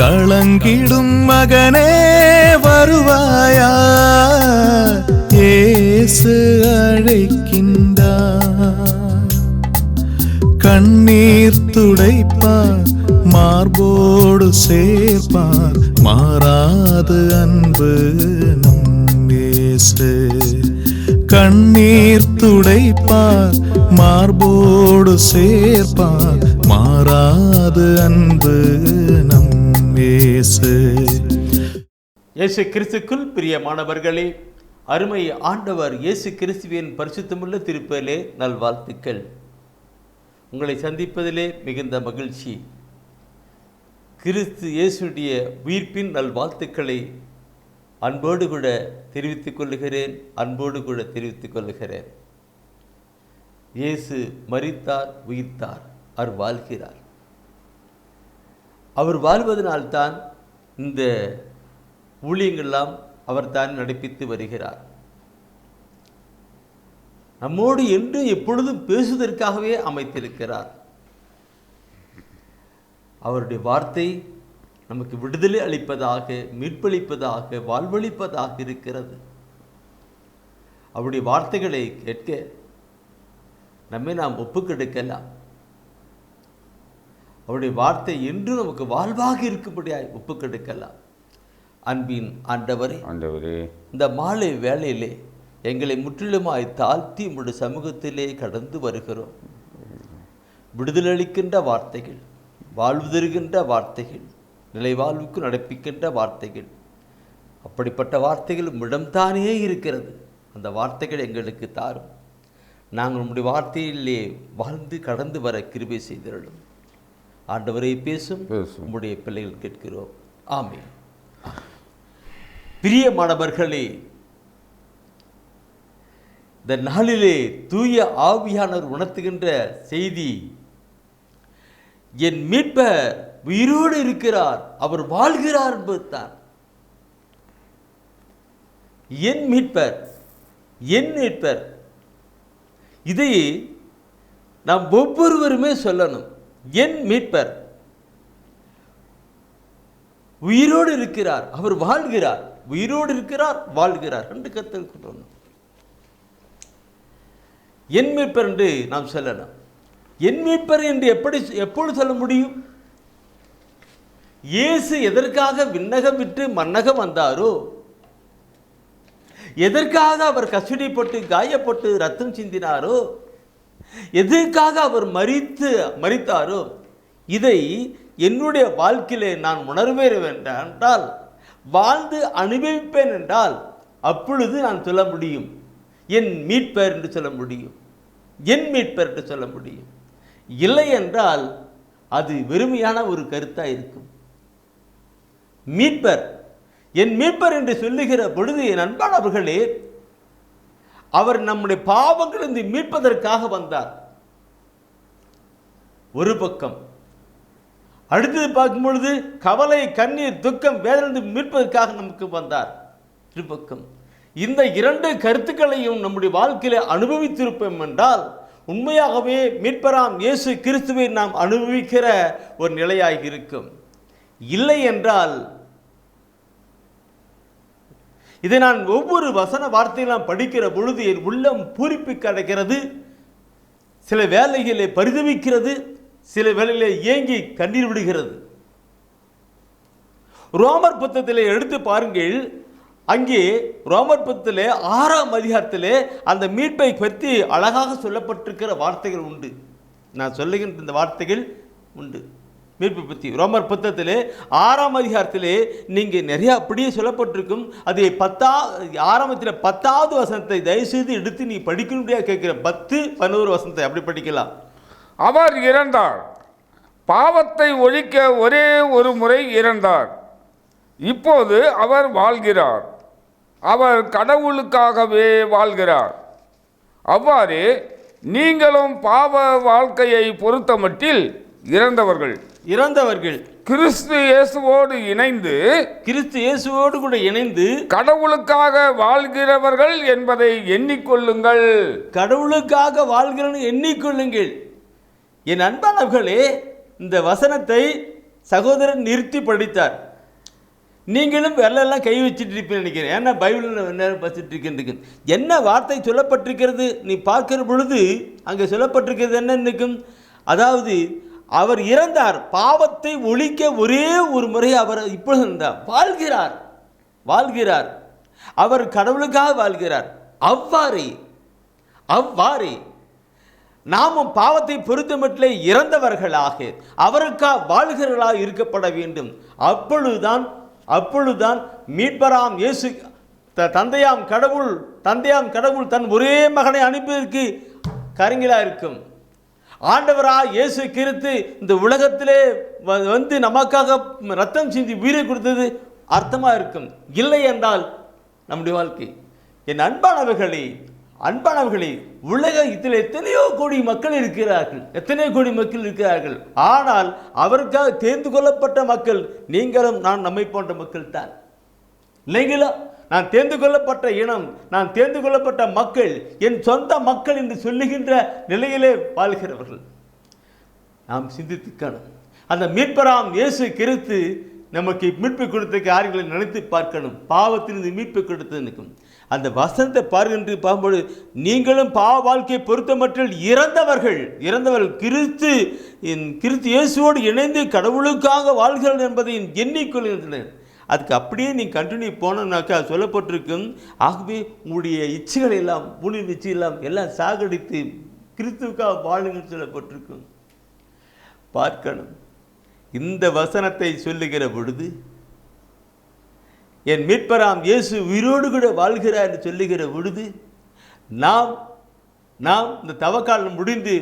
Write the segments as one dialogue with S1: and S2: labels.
S1: கலங்கிடும் மகனே வருவாயா, இயேசு அழைக்கின்றார். கண்ணீர் துடைப்பார், மார்போடு சேர்ப்பார், மாறாது அன்பு நம் இயேசு. கண்ணீர் துடைப்பார், மார்போடு சேர்ப்பார், மாறாது அன்பு நம் இயேசு.
S2: இயேசு கிறிஸ்துக்குள் பிரியமானவர்களே, அருமை ஆண்டவர் இயேசு கிறிஸ்துவின் பரிசுத்தமுள்ள திருப்பலிலே நல்வாழ்த்துக்கள். உங்களை சந்திப்பதிலே மிகுந்த மகிழ்ச்சி. கிறிஸ்து இயேசுடைய உயிர்ப்பின் நல்வாழ்த்துக்களை அன்போடு கூட தெரிவித்துக் கொள்ளுகிறேன். இயேசு மரித்தார், உயிர்த்தார், அவர் வாழ்கிறார். அவர் வாழ்வதனால்தான் இந்த ஊழியங்கள்லாம் அவர் தான் நடப்பித்து வருகிறார். நம்மோடு என்று எப்பொழுதும் பேசுவதற்காகவே அமைத்திருக்கிறார். அவருடைய வார்த்தை நமக்கு விடுதலை அளிப்பதாக, மீட்பளிப்பதாக, வாழ்வளிப்பதாக இருக்கிறது. அவருடைய வார்த்தைகளை கேட்க நம்மை நாம் ஒப்புக்கெடுக்கலாம். அவருடைய வார்த்தை என்று நமக்கு வாழ்வாக இருக்கும்படியாய் ஒப்புக்கெடுக்கலாம். அன்பின் ஆண்டவரே, இந்த மாலை வேளையிலே எங்களை முற்றிலுமாய் தாழ்த்தி உம்முடைய சமூகத்திலே கடந்து வருகிறோம். விடுதலை அளிக்கின்ற வார்த்தைகள், வாழ்வு தருகின்ற வார்த்தைகள், நிலைவாழ்வுக்கு நடப்பிக்கின்ற வார்த்தைகள், அப்படிப்பட்ட வார்த்தைகள் உம்மிடம்தானே இருக்கிறது. அந்த வார்த்தைகள் எங்களுக்கு தாரும். நாங்கள் உம்முடைய வார்த்தையிலே வாழ்ந்து கடந்து வர கிருபை செய்திருளும். ஆண்டவரை பேசும் உம்முடைய பிள்ளைகள் கேட்கிறோம். ஆமென். பிரியமானவர்களே, இந்த நாளிலே தூய ஆவியானவர் உணர்த்துகின்ற செய்தி, என் மீட்பர் உயிரோடு இருக்கிறார், அவர் வாழ்கிறார் என்பதுதான். என் மீட்பர், என் மீட்பர், இதை நாம் ஒவ்வொருவருமே சொல்லணும். என் மீட்பர் உயிரோடு இருக்கிறார், அவர் வாழ்கிறார். உயிரோடு இருக்கிறார், வாழ்கிறார் என்று கற்றுக்கொள்ளணும். என் மீட்பர் என்று நாம் சொல்லணும். என் மீட்பர் என்று எப்பொழுது சொல்ல முடியும்? இயேசு எதற்காக விண்ணகம் விட்டு மண்ணகம் வந்தாரோ, எதற்காக அவர் கஷ்டப்பட்டு காயப்பட்டு ரத்தம் சிந்தினாரோ, எதற்காக அவர் மரித்தாரோ, இதை என்னுடைய வாழ்க்கையிலே நான் உணர்வேன் என்றால், வாழ்ந்து அனுபவிப்பேன் என்றால், அப்பொழுது நான் சொல்ல முடியும், என் மீட்பர் என்று சொல்ல முடியும், என் மீட்பர் என்று சொல்ல முடியும். இல்லை என்றால் அது வெறுமையான ஒரு கருத்தாக இருக்கும். மீட்பர், என் மீட்பர் என்று சொல்லுகிற பொழுது, என் அன்பானவர்களே, அவர் நம்முடைய பாவங்களிலிருந்து மீட்பதற்காக வந்தார் ஒரு பக்கம். அடுத்தது பார்க்கும் பொழுது கவலை, கண்ணீர், துக்கம், வேதனை மீட்பதற்காக நமக்கு வந்தார் ஒரு பக்கம். இந்த இரண்டு கருத்துக்களையும் நம்முடைய வாழ்க்கையில அனுபவித்திருப்போம் என்றால், உண்மையாகவே மீட்பராம் இயேசு கிறிஸ்துவை நாம் அனுபவிக்கிற ஒரு நிலையாக இருக்கும். இல்லை என்றால், இதை நான் ஒவ்வொரு வசன வார்த்தையெல்லாம் படிக்கிற பொழுது என் உள்ளம் பூரிப்பு கிடைக்கிறது. சில வேளைகளிலே பரிதவிக்கிறது, சில வேளையிலே ஏங்கி கண்ணீர் விடுகிறது. ரோமர் புத்தகத்திலே எடுத்து பாருங்கள். அங்கே ரோமர் புத்தகத்திலே 6ஆம் அதிகாரத்திலே அந்த மீட்பை பற்றி அழகாக சொல்லப்பட்டிருக்கிற வார்த்தைகள் உண்டு. நான் சொல்லுகின்ற இந்த வார்த்தைகள் உண்டு. மீட்பை பற்றி ரோமர் புத்தகத்திலே 6ஆம் அதிகாரத்திலே நீங்கள் நிறையா அப்படியே சொல்லப்பட்டிருக்கும். அது 10வது வசனத்தை தயவுசெய்து எடுத்து நீ படிக்கணும்னு கேட்குற. 10, 11 வசனத்தை அப்படி படிக்கலாம்.
S3: அவர் இறந்தார், பாவத்தை ஒழிக்க ஒரே ஒரு முறை இறந்தார். இப்போது அவர் வாழ்கிறார், அவர் கடவுளுக்காகவே வாழ்கிறார். அவ்வாறு நீங்களும் பாவ வாழ்க்கையை பொறுத்தமட்டில் இறந்தவர்கள் கிறிஸ்து இயேசுவோடு கூட இணைந்து கடவுளுக்காக வாழ்கிறவர்கள் என்பதை எண்ணிக்கொள்ளுங்கள்.
S2: கடவுளுக்காக வாழ்கிறவர்கள் எண்ணிக்கொள்ளுங்கள். என் அன்பானவர்களே, இந்த வசனத்தை சகோதரன் நிறுத்தி படித்தார். நீங்களும் வெள்ளெல்லாம் கை வச்சுட்டு இருப்பீங்க நினைக்கிறேன். ஏன்னா பைபிளில் நேரம் படிச்சுட்டு இருக்கேன். என்ன வார்த்தை சொல்லப்பட்டிருக்கிறது நீ பார்க்கிற பொழுது அங்கே சொல்லப்பட்டிருக்கிறது என்னன்னுக்கும், அதாவது அவர் இறந்தார், பாவத்தை ஒழிக்க ஒரே ஒரு முறை அவர் இப்பொழுது இருந்தார், வாழ்கிறார், அவர் கடவுளுக்காக வாழ்கிறார். அவ்வாறே நாமும் பாவத்தை பொறுத்தமட்டிலே இறந்தவர்களாக அவருக்காக வாழ்கிறவர்களாக இருக்கப்பட வேண்டும். அப்பொழுதுதான் மீட்பராம் இயேசு தந்தையாம் கடவுள் தன் ஒரே மகனை அனுப்பியதற்கு கருங்கிலா இருக்கும். ஆண்டவராக இயேசு கிறிஸ்து இந்த உலகத்திலே வந்து நமக்காக ரத்தம் சிந்தி உயிரை கொடுத்தது அர்த்தமாக இருக்கும். இல்லை என்றால் நம்முடைய வாழ்க்கை. என் அன்பானவர்களே, உலகத்தில் எத்தனையோ கோடி மக்கள் இருக்கிறார்கள். ஆனால் அவருக்காக தேர்ந்து கொள்ளப்பட்ட மக்கள் நீங்களும் நான் நம்மை போன்ற மக்கள் தான் இல்லைங்களா? நான் தேர்ந்து கொள்ளப்பட்ட இனம், நான் தேர்ந்து கொள்ளப்பட்ட மக்கள், என் சொந்த மக்கள் என்று சொல்லுகின்ற நிலையிலே வாழ்கிறவர்கள். நாம் சிந்தித்துக்கணும். அந்த மீட்பராம் இயேசு கிறிஸ்து நமக்கு மீட்பு கொடுத்த காரியங்களை நினைத்து பார்க்கணும். பாவத்திலிருந்து மீட்பு கொடுத்ததுக்கும் அந்த வசனத்தை பார்க்கின்ற பார்க்கும்போது நீங்களும் பாவ வாழ்க்கையை பொறுத்தமட்டில் இறந்தவர்கள் கிறிஸ்து இயேசுவோடு இணைந்து கடவுளுக்காக வாழ்கிறார்கள் என்பதை எண்ணிக்கொள்கின்றனர். அதுக்கு அப்படியே நீ கண்டினியூ போனோம்னாக்கா சொல்லப்பட்டிருக்கும். ஆகவே உங்களுடைய இச்சைகளை எல்லாம் பூனின் இச்சை எல்லாம் சாகடித்து கிறிஸ்துவுக்காக வாழுங்கன்னு சொல்லப்பட்டிருக்கும். பார்க்கணும். இந்த வசனத்தை சொல்லுகிற பொழுது என் மீட்பராம் இயேசு உயிரோடு கூட வாழ்கிறார் என்று சொல்லுகிற பொழுது நாம் இந்த தவக்காலம் முடிந்து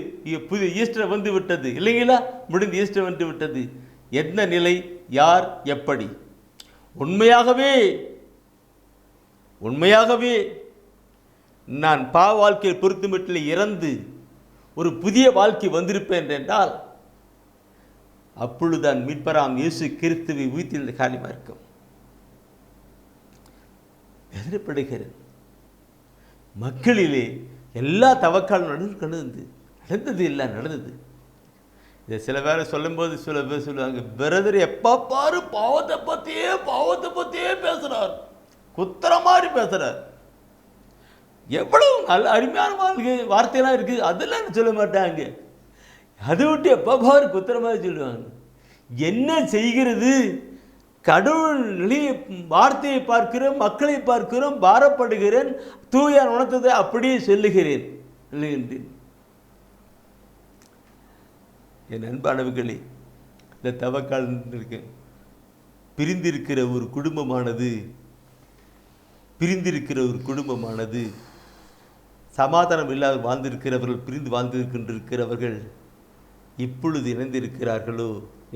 S2: புதிய ஈஸ்டர் வந்து விட்டது இல்லைங்களா? முடிந்து ஈஸ்டர் வந்து விட்டது. என்ன நிலை, யார், எப்படி? உண்மையாகவே நான் பாவ வாழ்க்கையை பொறுத்துமட்டில் இறந்து ஒரு புதிய வாழ்க்கை வந்திருப்பேன் என்றால் அப்பொழுதுதான் மீட்பராம் இயேசு கிறிஸ்துவை உயிர்த்தெழுந்த காரியமாக இருக்கும். எதிர்ப்படுகிறது மக்களிலே எல்லா தவக்காலும் நடந்தது எல்லாம் நடந்தது. இதை சில பேரை சொல்லும்போது சில பேர் சொல்லுவாங்க, பிரதர் எப்போ பாரு பாவத்தை பற்றியே பேசுகிறார், குத்துற மாதிரி பேசுகிறார். எவ்வளவு நல்ல அருமையான வார்த்தையெல்லாம் இருக்குது, அதெல்லாம் சொல்ல மாட்டாங்க. அதை விட்டு எப்போ பாரு குத்துற மாதிரி சொல்லுவாங்க. என்ன செய்கிறது? கடவுள் வார்த்தையை பார்க்கிறோம், மக்களை பார்க்கிறோம், பாரப்படுகிறேன், தூயார் உணர்த்ததை அப்படியே சொல்லுகிறேன். என் அன்பானவர்களே, இந்த தவக்காலம் இருக்கு. பிரிந்திருக்கிற ஒரு குடும்பமானது சமாதானம் இல்லாத வாழ்ந்திருக்கிறவர்கள், பிரிந்து வாழ்ந்திருக்கின்றவர்கள் இப்பொழுது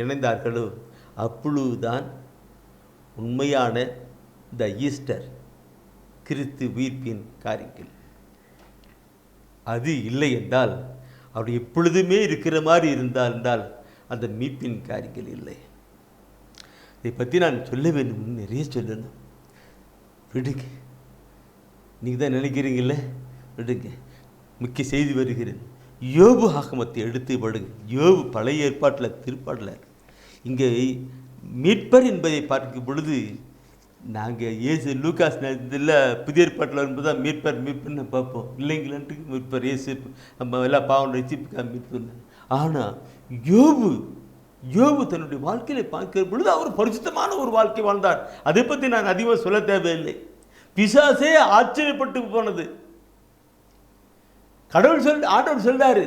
S2: இணைந்தார்களோ அப்பொழுதுதான் உண்மையான இந்த ஈஸ்டர் கிறிஸ்து உயிர்ப்பின் காரியங்கள். அது இல்லை என்றால், அப்படி எப்பொழுதுமே இருக்கிற மாதிரி இருந்தால் அந்த மீட்பின் காரியங்கள் இல்லை. இதை பற்றி நான் சொல்ல வேண்டும், நிறைய சொல்லணும். விடுங்க, நீங்கள் தான் நினைக்கிறீங்கள, விடுங்க. முக்கிய செய்தி வருகிறேன். யோபு ஆகமத்தை எடுத்து படுங்க. யோபு பழைய ஏற்பாட்டில் திருப்பாட்டில் இங்கே மீட்பர் என்பதை பார்க்கும் பொழுது நாங்கள் இயேசு லூகாஸ் இதில் புதிய ஏற்பாட்டில் வரும்போது மீட்பர்னு பார்ப்போம் இல்லைங்களான்ட்டு. மீட்பர் இயேசு நம்ம எல்லாம் பாவம் ரசிப்புக்காக மீட்பர். ஆனால் யோபு தன்னுடைய வாழ்க்கையில பார்க்கிற பொழுது அவர் பரிசுத்தமான ஒரு வாழ்க்கை வாழ்ந்தார். அதை பற்றி நான் அதிகமாக சொல்ல தேவையில்லை. பிசாசே ஆச்சரியப்பட்டு போனது. ஆண்டவர் சொல்றாரு,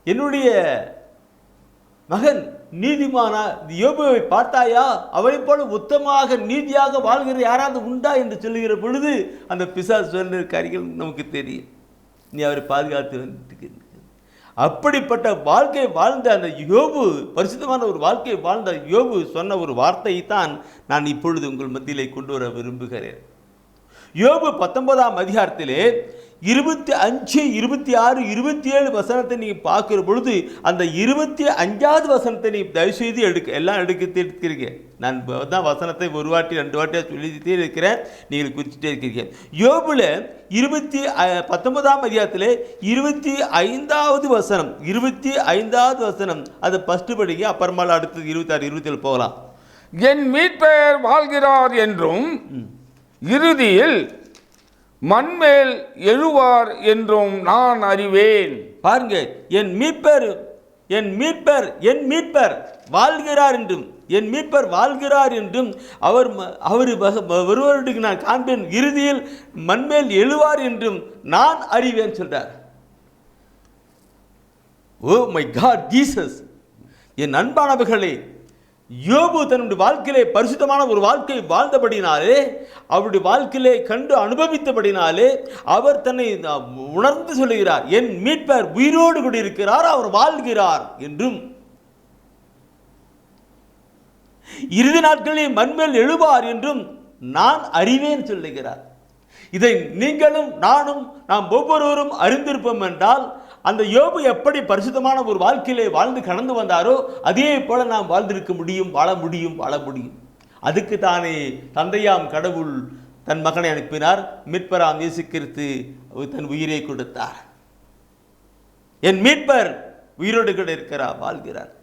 S2: என்னுடைய மகன் நீதிமானா, யோபுவை பார்த்தாயா, அவரை போல உத்தமாக நீதியாக வாழ்கிற யாராவது உண்டா என்று சொல்லுகிற பொழுது அந்த பிசாசு சொல்லுகிற காரியங்கள் நமக்கு தெரியும். நீ அவரை பாதுகாத்து வந்துட்டு. அப்படிப்பட்ட வாழ்க்கை வாழ்ந்த அந்த யோபு, பரிசுத்தமான ஒரு வாழ்க்கையை வாழ்ந்த யோபு சொன்ன ஒரு வார்த்தையை தான் நான் இப்பொழுது உங்கள் மத்தியிலே கொண்டு வர விரும்புகிறேன். யோபு 19ஆம் அதிகாரத்திலே 25, 26, 27 வசனத்தை நீங்கள் பார்க்குற பொழுது அந்த 25வது வசனத்தை நீ தயவுசெய்து எல்லாம் எடுக்கிறீங்க. நான் தான் வசனத்தை ஒரு வாட்டி 2 வாட்டியாக சொல்லிட்டே இருக்கிறேன், நீங்கள் குறிச்சிட்டே இருக்கிறீங்க. யோபுல 19ஆம் அதிகாரத்தில் 25வது வசனம், 25வது வசனம் அதை ஃபஸ்ட்டு படிங்க, அப்புறமா அடுத்தது 26, 27 போகலாம்.
S3: என் மீட்பர் வாழ்கிறார் என்றும் இறுதியில் மண்மேல் எழுவார் என்றும் நான் அறிவேன்.
S2: பாருங்க, என் மீட்பர் வாழ்கிறார் என்றும், என் மீட்பர் வாழ்கிறார் என்றும் அவர் ஒருவருக்கு நான் காண்பேன், இறுதியில் மண்மேல் எழுவார் என்றும் நான் அறிவேன் சொல்றார். Oh my God Jesus! என் அன்பானவர்களே, யோபு தன்னுடைய வாழ்க்கையிலே பரிசுத்தமான ஒரு வாழ்க்கை வாழ்ந்தபடினாலே, அவருடைய வாழ்க்கையிலே கண்டு அனுபவித்தபடினாலே அவர் தன்னை உணர்ந்து சொல்லுகிறார், என் மீட்பர் உயிரோடு கூட இருக்கிறார், அவர் வாழ்கிறார் என்றும், இறுதி நாட்களில் மண்மேல் எழுவார் என்றும் நான் அறிவேன் சொல்லுகிறார். இதை நீங்களும் நானும் நாம் ஒவ்வொருவரும் அறிந்திருப்போம் என்றால், அந்த யோபு எப்படி பரிசுத்தமான ஒரு வாழ்க்கையிலே வாழ்ந்து கடந்து வந்தாரோ அதே போல நாம் வாழ்ந்திருக்க முடியும், வாழ முடியும். அதுக்கு தானே தந்தையாம் கடவுள் தன் மகனை அனுப்பினார், மீட்பராம் இயேசு கிறிஸ்து தன் உயிரை கொடுத்தார். என் மீட்பர் உயிரோடு கூட இருக்கிறார், வாழ்கிறார்.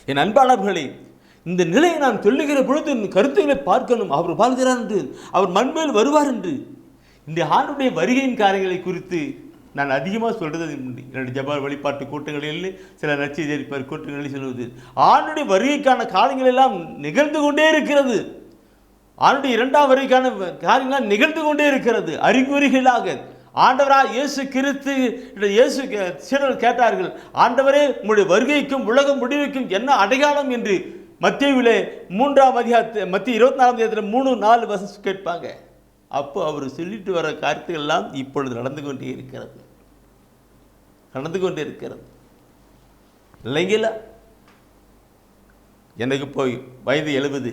S2: என் அன்பானவர்களே, இந்த நிலையை நான் சொல்லுகிற பொழுது கருத்துக்களை பார்க்கணும். அவர் வாழ்கிறார் என்று, அவர் மண்மேல் வருவார் என்று. இந்த ஆண்டுடைய வருகையின் காரியங்களை குறித்து நான் அதிகமாக சொல்கிறது என்னுடைய ஜப வழிபாட்டு கூட்டங்களில், சில நற்செய்தி கூட்டங்களில் சொல்வது, ஆண்டுடைய வருகைக்கான காரியங்கள் எல்லாம் நிகழ்ந்து கொண்டே இருக்கிறது. ஆண்டுடைய 2ஆம் வருகைக்கான காரியங்கள் நிகழ்ந்து கொண்டே இருக்கிறது. அறிகுறிகளாக ஆண்டவராக இயேசு கிறிஸ்து சீடர்கள் கேட்டார்கள், ஆண்டவரே உங்களுடைய வருகைக்கும் உலகம் முடிவுக்கும் என்ன அடையாளம் என்று மத்தேயுவிலே 3ஆம் அதிகாரத்தில், மத்திய 24ஆம் அதிகாரத்தில் 3-4 வசனம் கேட்பாங்க. அப்போ அவர் சொல்லிட்டு வர காரியங்கள் எல்லாம் இப்பொழுது நடந்து கொண்டே இருக்கிறது இல்லைங்களா? எனக்கு போய் வயது 70,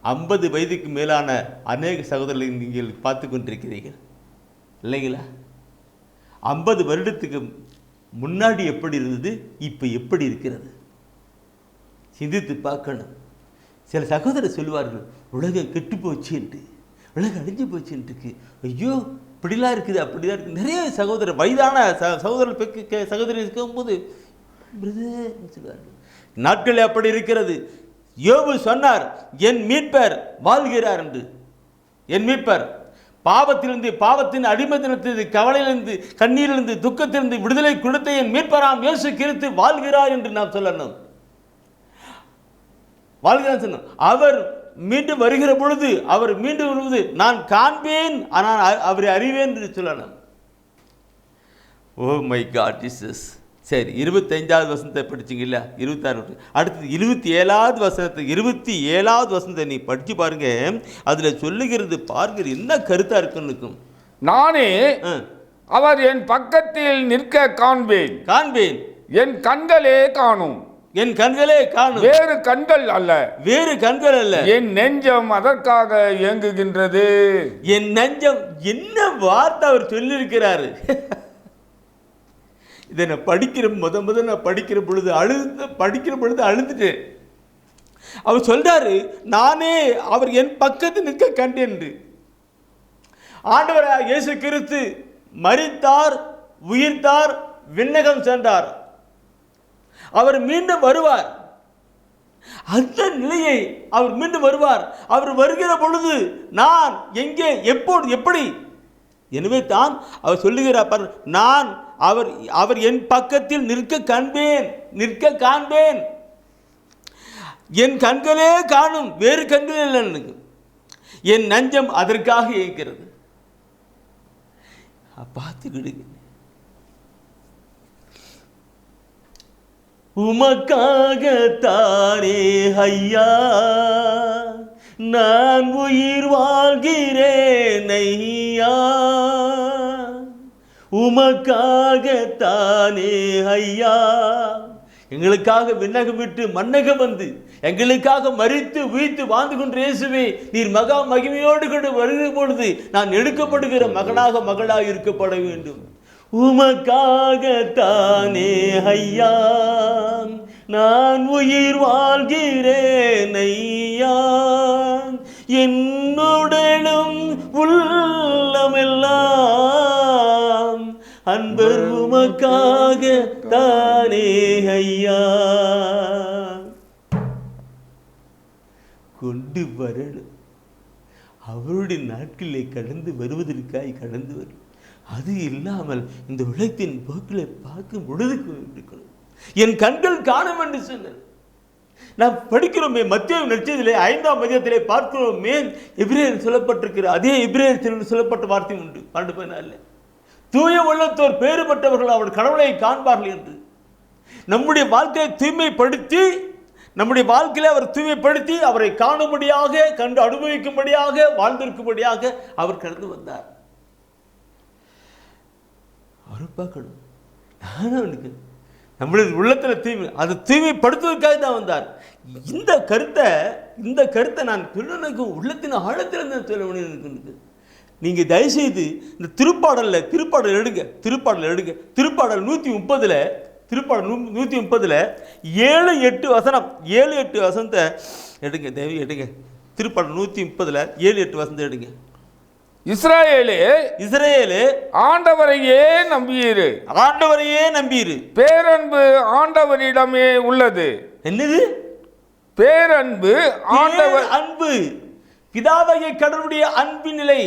S2: 50 வயதுக்கு மேலான அநேக சகோதரர்களை நீங்கள் பார்த்து கொண்டிருக்கிறீர்கள் இல்லைங்களா? 50 வருடத்துக்கு முன்னாடி எப்படி இருந்தது, இப்போ எப்படி இருக்கிறது சிந்தித்து பார்க்கணும். சில சகோதரர் சொல்லுவார்கள், உலகம் கெட்டு போச்சு என்று, உலகம் அழிஞ்சு போச்சுன்ட்டுருக்கு, ஐயோ இப்படிலாம் இருக்குது, அப்படிதான் இருக்குது. நிறைய சகோதரர், வயதான சகோதரர் சகோதரி இருக்கும்போது பிரதர்ன்னு சொல்லுவார்கள். நாட்கள் அப்படி இருக்கிறது. யோபு சொன்னார், என் மீட்பர் வாழ்கிறார் என்று. என் மீட்பர் பாவத்திலிருந்து, பாவத்தின் அடிமைத்தனத்திலிருந்து, கவலையிலிருந்து, கண்ணீரிலிருந்து, துக்கத்திலிருந்து விடுதலை கொடுத்த என் மீட்பராம் இயேசு கிறிஸ்து வாழ்கிறார் என்று நாம் சொல்லணும். வாழ்கிறார் சொன்னோம். அவர் மீண்டும் வருகிற பொழுது, அவர் மீண்டும் வருவது நான் காண்பேன், ஆனால் அவரை அறிவேன் என்று சொல்லணும். Oh my God Jesus! சரி, 25வது வசனத்தை படிச்சிங்கல்ல, 26. அடுத்தது 27வது வசனத்தை நீ படித்து பாருங்க. அதில் சொல்லுகிறது பாருங்க, என்ன கருத்தாக இருக்குன்னு.
S3: நானே அவர் என் பக்கத்தில் நிற்க காண்பேன், என் கண்களே காணும், வேறு கண்கள் அல்ல, என் நெஞ்சம் அதற்காக இயங்குகின்றது.
S2: என் நெஞ்சம், என்ன வார்த்தை அவர் சொல்லியிருக்கிறாரு! இதை நான் படிக்கிற பொழுது அழுதுட்டேன். அவர் சொல்றாரு, நானே அவர் என் பக்கத்தில் நிற்க கண்டேன் என்று. ஆண்டவராகிய இயேசு கிறிஸ்து மரித்தார், உயிர்த்தார், விண்ணகம் சென்றார். அவர் மீண்டும் வருவார். அந்த நிலையை அவர் மீண்டும் வருவார். அவர் வருகிற பொழுது நான் எங்கே, எப்போது, எப்படி? எனவே தான் அவர் சொல்லுகிறார், நான் அவர் என் பக்கத்தில் நிற்க காண்பேன், என் கண்களே காணும், வேறு கண்கள் இல்லை. என் நெஞ்சம் அதற்காக இயக்கிறது. பார்த்துக்கிடுங்க. உமக்காகத்தானே ஐயா நான் உயிர் வாழ்கிறேன் ஐயா, உமக்காகத்தானே ஐயா எங்களுக்காக விண்ணகம் விட்டு மன்னகம் வந்து எங்களுக்காக மரித்து உயிர்த்து வாழ்ந்து கொண்டு இயேசுவே, நீர் மகா மகிமையோடு கொண்டு வருகிற பொழுது நான் எடுக்கப்படுகிற மகனாக மகளாக இருக்கப்பட வேண்டும். உமக்காகத்தானே ஐயா நான் உயிர் வாழ்கிறேன் ஐயா, என்னுடனும் உள்ளமெல்லாம் அன்பர் உமக்காக தானே ஐயா. கொண்டு வரணும், அவருடைய நாட்களிலே கடந்து வருவதற்காய் கடந்து வரும். அது இல்லாமல் இந்த உலகத்தின் போக்கில் பார்க்கும் பொழுது என் கண்கள் காணும் என்று சொன்னார். நாம் படிக்கிறோமே, மத்திய நட்சத்திலே 5ஆம் அதிகாரத்திலே பார்க்கிறோமே, எபிரேயர் சொல்லப்பட்டிருக்கிற அதே எபிரேயர் சொல்லப்பட்ட வார்த்தை உண்டு 12:14, தூய உள்ளத்தோர் பேறுபட்டவர்கள் அவர் கடவுளை காண்பார்கள் என்று. நம்முடைய வாழ்க்கையை தூய்மைப்படுத்தி, நம்முடைய வாழ்க்கையில அவர் தூய்மைப்படுத்தி அவரை காணும்படியாக, கண்டு அனுபவிக்கும்படியாக, வாழ்ந்திருக்கும்படியாக அவர் கடந்து வந்தார். அவர் பார்க்கணும், நானும் அவனுக்கு நம்முடைய உள்ளத்தில் தூய்மை, அதை தூய்மைப்படுத்துவதற்காக தான் வந்தார். இந்த கருத்தை நான் பிள்ளைக்கு உள்ளத்தின் ஆழத்திலிருந்து சொல்ல வேண்டியது. நீங்கள் தயவுசெய்து இந்த திருப்பாடல் எடுங்க. திருப்பாடல் 130 திருப்பாடல் 130 7-8 வசனத்தை எடுங்க, தயவு எடுங்க. திருப்பாடல் 130 7-8 வசனத்தை எடுங்க.
S3: இஸ்ரவேலே ஆண்டவரையே நம்பியிரு, பேரன்பு ஆண்டவரிடமே உள்ளது.
S2: என்னது
S3: பேரன்பு?
S2: அன்பு பிதாவாகிய கடவுளுடைய அன்பின் நிலை,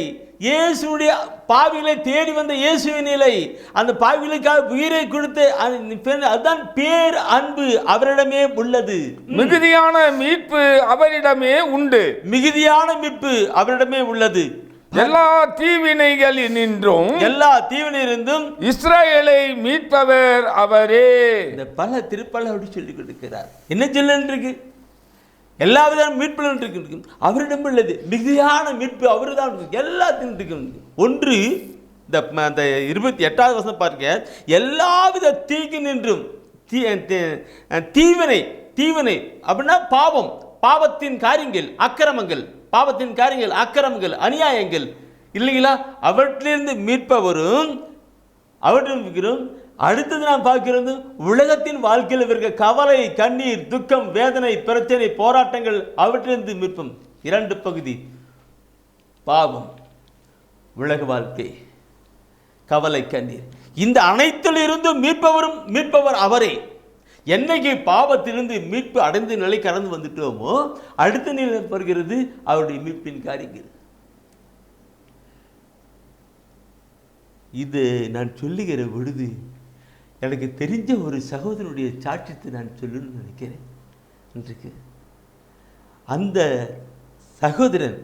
S2: இயேசுடைய பாவிகளை தேடி வந்த இயேசுவின் நிலை, அந்த பாவிகளுக்காக உயிரை கொடுத்து அதுதான் பேர் அன்பு அவரிடமே உள்ளது.
S3: மிகுதியான மீட்பு அவரிடமே உண்டு. எல்லா தீவினைகளினின்றும் இஸ்ரவேலை மீட்பவர் அவரே.
S2: இந்த பல திருப்பல அப்படி சொல்லி கொடுக்கிறார். என்ன சொல்லிருக்கு? எல்லா வித மீட்பு இருக்கு, அவரிடம் உள்ளது. மிகுதியான மீட்பு அவரு தான் எல்லாத்தையும் இருக்கு. ஒன்று இந்த 28வது வசனம் பாருங்க, எல்லாவித தீங்கு நின்றும் தீவினை அப்படின்னா பாவத்தின் காரியங்கள், அக்கிரமங்கள், அநியாயங்கள் இல்லைங்களா, அவற்றிலிருந்து மீட்பவரும் அவற்றிலும். அடுத்தது நாம் பார்க்கிறது, உலகத்தின் வாழ்க்கையில் இருக்க கவலை, கண்ணீர், துக்கம், வேதனை, பிரச்சனை, போராட்டங்கள், அவற்றிலிருந்து மீட்பும். 2 பகுதி, பாவம், உலக வாழ்க்கை, கவலை, கண்ணீர். இந்த அனைத்தில் இருந்து மீட்பவர் அவரே. என்னைக்கு பாவத்திலிருந்து மீட்பு அடைந்த நிலை கடந்து வந்துட்டோமோ, அடுத்த நிலை வருகிறது அவருடைய மீட்பின் காரியங்கள். இது நான் சொல்லுகிற பொழுது எனக்கு தெரிஞ்ச ஒரு சகோதரனுடைய சாட்சியத்தை நான் சொல்லணும்னு நினைக்கிறேன். இன்றைக்கு அந்த சகோதரன்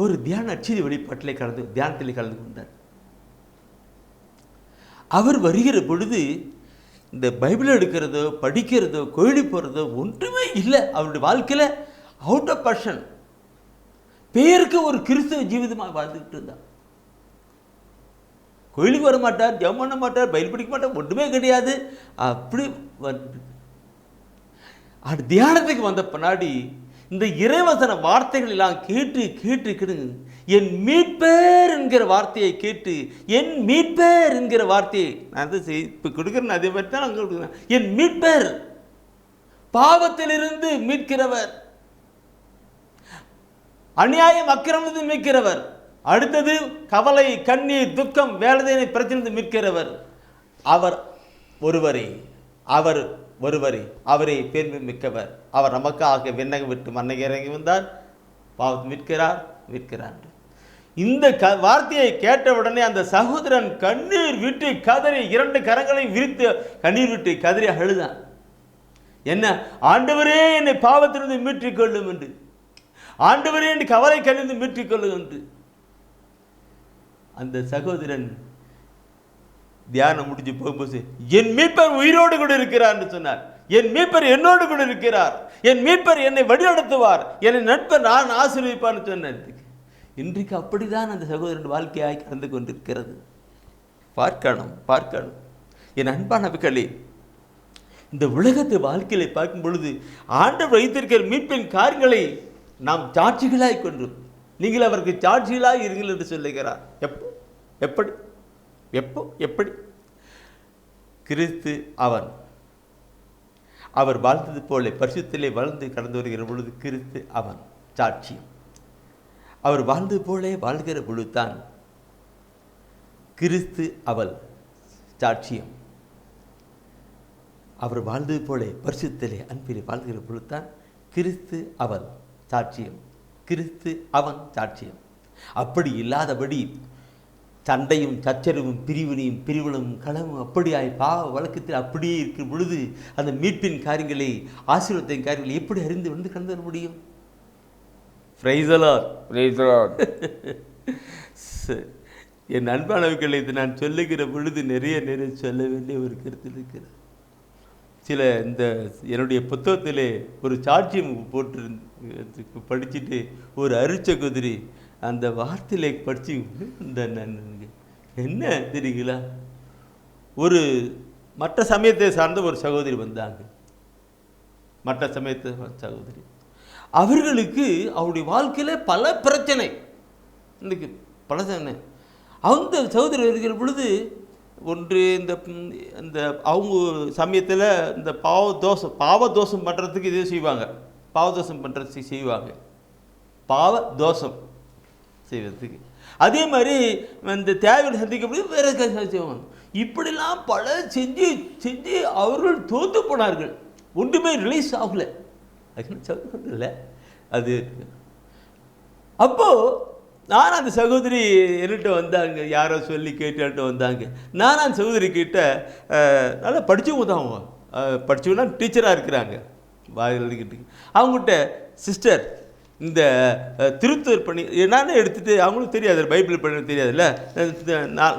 S2: ஒரு தியான அச்சதி வெளிப்பாட்டிலே தியானத்திலே கலந்து கொண்டார். அவர் வருகிற பொழுது இந்த பைபிள் எடுக்கிறதோ, படிக்கிறதோ, கோயிலுக்கு போகிறதோ ஒன்றுமே இல்லை. அவருடைய வாழ்க்கையில் அவுட் ஆஃப் பர்சன், பேருக்கு ஒரு கிறிஸ்தவ ஜீவிதமாக வாழ்ந்துக்கிட்டு இருந்தார். கோயிலுக்கு வர மாட்டார், ஜெபம் பண்ண மாட்டார், பைபிள் படிக்க மாட்டார், ஒன்றுமே கிடையாது. அப்படி தியானத்துக்கு வந்த பின்னாடி இந்த இறைவசன வார்த்தைகள் எல்லாம் கேட்டு என் மீட்பர் என்கிற வார்த்தையை கேட்டு, என் மீட்பர் என்கிற வார்த்தையை நான் இப்போ கொடுக்குறேன், அதே மாதிரி தான் அங்கே கொடுக்குறேன். என் மீட்பர், பாவத்திலிருந்து மீட்கிறவர், அநியாயம் அக்கிரமத்தை மீட்கிறவர். அடுத்தது கவலை, கண்ணீர், துக்கம், வேதனை, பிரச்சனை மீட்கிறவர். அவர் ஒருவரே, அவரே பேர்மை மிக்கவர். அவர் நமக்காக விண்ணகம் விட்டு மண்ணை இறங்கி வந்தார், பாவத்தை மீட்கிறார். இந்த வார்த்தையை கேட்டவுடனே அந்த சகோதரன் கண்ணீர் விட்டு கதறி 2 கரங்களை விரித்து கண்ணீர் விட்டு கதறி அழுதான். என்ன, ஆண்டவரே என்னை பாவத்திலிருந்து மீட்டிக் கொள்ளும் என்று, ஆண்டவரே என்று கவலை கணிந்து மீட்டிக் கொள்ளும் என்று. அந்த சகோதரன் தியானம் முடிஞ்சு போகும்போது, என் மீட்பர் உயிரோடு கூட இருக்கிறார் என்று சொன்னார். என் மீட்பர் என்னோடு கூட இருக்கிறார், என் மீட்பர் என்னை வழிநடத்துவார், என்னை நட்பர் நான் ஆசீர்வதிப்பார்னு சொன்னேன். இன்றைக்கு அப்படிதான் அந்த சகோதரன் வாழ்க்கையாய் கடந்து கொண்டிருக்கிறது. பார்க்கணும். என் அன்பானவர்களே, இந்த உலகத்தை வாழ்க்கையை பார்க்கும் பொழுது ஆண்டவர் வைத்திருக்கிற மீட்பின் காரியங்களை நாம் சாட்சிகளாய் கொண்டோம். நீங்கள் அவருக்கு சாட்சிகளாய் இருங்கள் என்று சொல்லுகிறார். எப்போ எப்படி எப்போ எப்படி கிறிஸ்து அவர் வாழ்ந்தது போல பரிசுத்திலே வாழ்ந்து கடந்து வருகிற பொழுது கிறிஸ்து அவன் சாட்சியம். அவர் வாழ்ந்தது போல வாழ்கிற பொழுதுதான் கிறிஸ்து அவள் சாட்சியம். அவர் வாழ்ந்தது போல பரிசுத்திலே அன்பிலே வாழ்கிற பொழுதுதான் கிறிஸ்து அவள் சாட்சியம், கிறிஸ்து அவன் சாட்சியம். அப்படி இல்லாதபடி சண்டையும் சச்சரவும் பிரிவினையும் பிரிவினும் களமும் அப்படியாய் பாவ வழக்கத்தில் அப்படியே இருக்கிற பொழுது அந்த மீட்பின் காரியங்களை ஆசீர்வாதத்தின் காரியங்களை எப்படி அறிந்து வந்து கடந்து வர முடியும்? என் அன்பானவர்களை இது நான் சொல்லுகிற பொழுது நிறைய சொல்ல வேண்டிய ஒரு கருத்து இருக்கிறது. சில இந்த என்னுடைய புத்தகத்திலே ஒரு சாட்சியம் போட்டு படிச்சுட்டு ஒரு அருட்சகோதரி அந்த வார்த்தையிலே படித்து என்ன தெரியுங்களா, ஒரு மற்ற சமயத்தை சார்ந்த ஒரு சகோதரி வந்தாங்க. மற்ற சமயத்தை சகோதரி அவர்களுக்கு அவருடைய வாழ்க்கையில் பல பிரச்சனை, இன்றைக்கு பல பிரச்சனை. அந்த சகோதரி இருக்கிற பொழுது ஒன்று இந்த அவங்க சமயத்தில் இந்த பாவதோஷம் பண்ணுறதுக்கு இதே செய்வாங்க, பாவதோஷம் பண்ணுறதுக்கு செய்வாங்க, பாவதோஷம் செய்வதுக்கு. அதே மாதிரி இந்த தேவையை சந்திக்க வேறு செய்வாங்க. இப்படிலாம் பல செஞ்சு செஞ்சு அவர்கள் தோற்று போனார்கள். ஒன்றுமே ரிலீஸ் ஆகலை. இல்லை அது அப்போது நான் அந்த சகோதரி என்கிட்ட வந்தாங்க, யாரோ சொல்லி கேட்டுட்டு வந்தாங்க. நான் அந்த சகோதரி கிட்ட நல்லா படித்தவங்க தான், அவங்க படித்தவங்கன்னா டீச்சராக இருக்கிறாங்க. வாயிலிட்டு அவங்ககிட்ட சிஸ்டர் இந்த திருத்தூர் பண்ணி என்னன்னு எடுத்துகிட்டு அவங்களுக்கு தெரியாது, பைபிள் பண்ண தெரியாதுல்ல,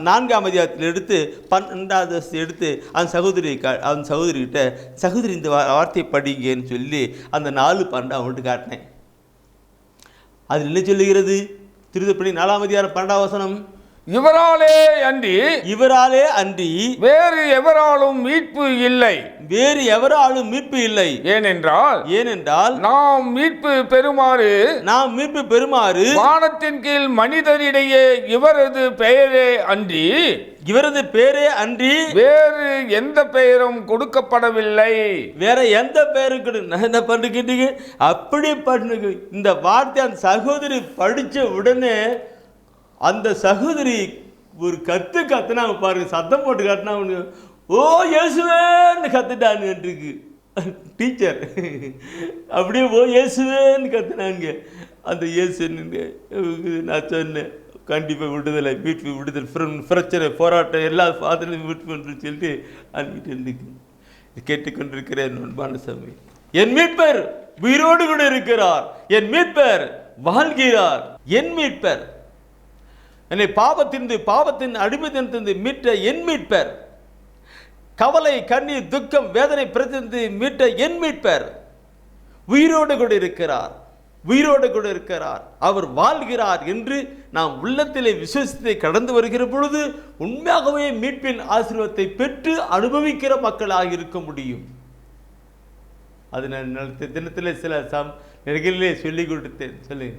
S2: 4ஆம் அதிகாரத்தில் எடுத்து 12வது எடுத்து அந்த சகோதரிக்கிட்ட சகோதரி இந்த வார்த்தையை படிங்கன்னு சொல்லி அந்த 4:12 அவங்கள்ட்ட காட்டினேன். அது என்ன சொல்லுகிறது? திருத்தப்படி 4ஆம் அதிகாரம் 12ஆம் வசனம்,
S3: இவராலே அன்றி
S2: வேறு எவராலும் மீட்பு இல்லை,
S3: வேறு எவராலும் மீட்பு இல்லை. ஏனென்றால் நாம் மீட்பு பெறுமாறு வானத்தின் கீழ் மனிதரிடையே இவரது பெயரே அன்றி வேறு எந்த பெயரும் கொடுக்கப்படவில்லை.
S2: வேற எந்த பெயரும் என்ன பண்ணுகிட்டீங்க? அப்படி பண்ணுங்க. இந்த வார்த்தை அந்த சகோதரி படிச்ச உடனே அந்த சகோதரி ஒரு கத்துனாங்க பாருங்க, சத்தம் போட்டு கத்துனாங்க, ஓ இயேசுவேன்னு கத்துட்டானுருக்கு டீச்சர். அப்படியே ஓ இயேசுவேன்னு கத்துனாங்க. அந்த இயேசுன்னு நான் சொன்னேன், கண்டிப்பாக விடுதலை பிரச்சனை போராட்டம் எல்லா பாத்திரம் விட்டு சொல்லிட்டு அன்னிட்டு இருந்துக்கு கேட்டுக்கொண்டிருக்கிற என் அன்பான சாமி, என் மீட்பர் உயிரோடு கூட இருக்கிறார், என் மீட்பர் வாழ்கிறார், என் மீட்பர் என்னை பாவத்தின் அடிமைத்திலிருந்து மீட்ட என் மீட்பர், கவலை கண்ணீர் துக்கம் வேதனை பிரச்சனை மீட்ட என் மீட்பர் உயிரோடு கூட இருக்கிறார், அவர் வாழ்கிறார் என்று நாம் உள்ளத்திலே விசுவாசத்தை கடந்து வருகிற பொழுது உண்மையாகவே மீட்பின் ஆசீர்வாதத்தை பெற்று அனுபவிக்கிற மக்களாக இருக்க முடியும். அது நான் தினத்திலே சில நிகழ்ச்சியிலே சொல்லிக் கொடுத்தேன். சொல்லுங்க,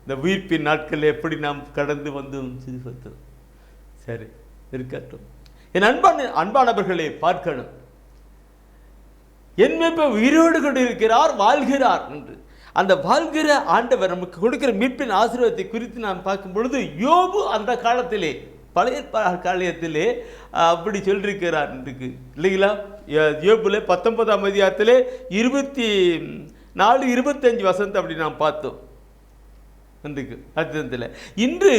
S2: இந்த உயிர்ப்பின் நாட்கள் எப்படி நாம் கடந்து வந்தோம் பார்த்தோம். சரி இருக்கட்டும். என் அன்பானவர்களை பார்க்கணும், என் மீட்பர் உயிரோடு கொண்டு இருக்கிறார், வாழ்கிறார் என்று. அந்த வாழ்கிற ஆண்டவர் நமக்கு கொடுக்கிற மீட்பின் ஆசீர்வாதத்தை குறித்து நாம் பார்க்கும் பொழுது யோபு அந்த காலத்திலே பழைய காலத்திலே அப்படி சொல்லியிருக்கிறார் இல்லைங்களா? யோபுல 19ஆம் அதிகாரத்திலே 24-25 வசனத்தை அப்படி நாம் பார்த்தோம். அர்த்தத்தில் இன்று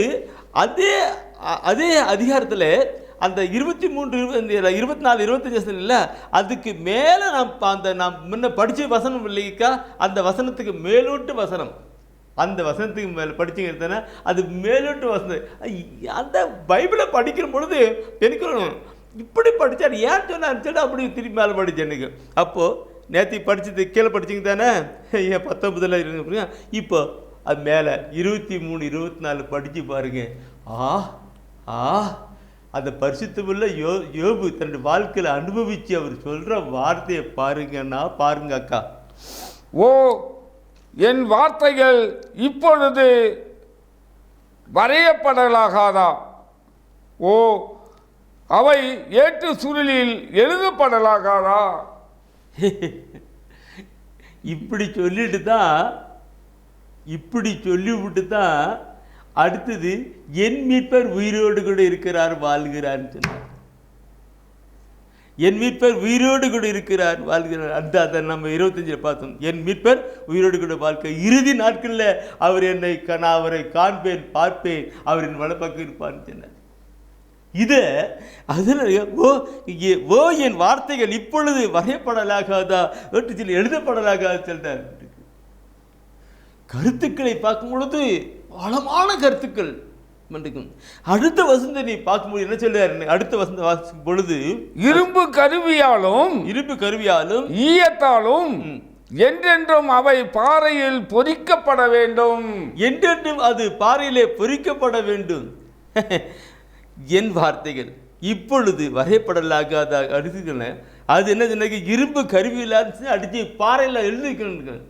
S2: அதே அதிகாரத்தில் அந்த 23-24-25 இல்லை, அதுக்கு மேலே நாம் முன்ன படித்த வசனம் இல்லைக்கா, அந்த வசனத்துக்கு மேலோட்டு வசனம், அந்த வசனத்துக்கு மேலே படிச்சுங்க, அது மேலோட்டு வசனம். அந்த பைபிளை படிக்கிற பொழுது எனக்கு இப்படி படித்தாரு ஏன் சொன்னான்னு அப்படி திரும்பி மேலே படித்தேன் எனக்கு. அப்போது நேற்று படித்தது கீழே படிச்சிங்க தானே, 19 இருங்க. இப்போ அது மேலே 23-24 படித்து பாருங்க. அந்த பரிசுத்தமுள்ள யோபு தன்னுடைய வாழ்க்கையில் அனுபவித்து அவர் சொல்கிற வார்த்தையை பாருங்கன்னா பாருங்க அக்கா.
S3: ஓ என் வார்த்தைகள் இப்பொழுது வரையப்படலாகாதா? ஓ அவை ஏட்டு சுருளில் எழுதப்படலாகாதா?
S2: இப்படி சொல்லிவிட்டு தான் அடுத்தது என் மீட்பர் உயிரோடு கூட இருக்கிறார் வாழ்கிறார்னு சொன்னார். என் மீட்பர் உயிரோடு கூட இருக்கிறார் வாழ்கிறார். அதை நம்ம 25 பார்த்தோம். என் மீட்பர் உயிரோடு கூட வாழ்க்கை இறுதி நாட்களில் அவர் நான் அவரை காண்பேன், பார்ப்பேன், அவர் என் வலப்பக்கம் இருப்பார்னு சொன்னார். இதை அதில் ஓ என் வார்த்தைகள் இப்பொழுது வரையப்படலாகாதா, வேற்றுச்சில் எழுதப்படலாகாதா சொல்றார். கருத்துக்களை பார்க்கும் பொழுது ஆழமான கருத்துக்கள். அடுத்த வசந்த நீ பார்க்கும்போது என்ன சொல்றாரு? அடுத்த வசந்த வாசிக்கும் பொழுது
S3: இரும்பு கருவியாலும் ஈயத்தாலும் என்றென்றும் அவை பாறையில் பொறிக்கப்பட வேண்டும்.
S2: என்றென்றும் அது பாறையிலே பொறிக்கப்பட வேண்டும். என் வார்த்தைகள் இப்பொழுது வரையப்படலாகாத அடுத்து அது என்ன இரும்பு கருவியில் அடிச்சு பாறையில் எழுதிக்கணும்.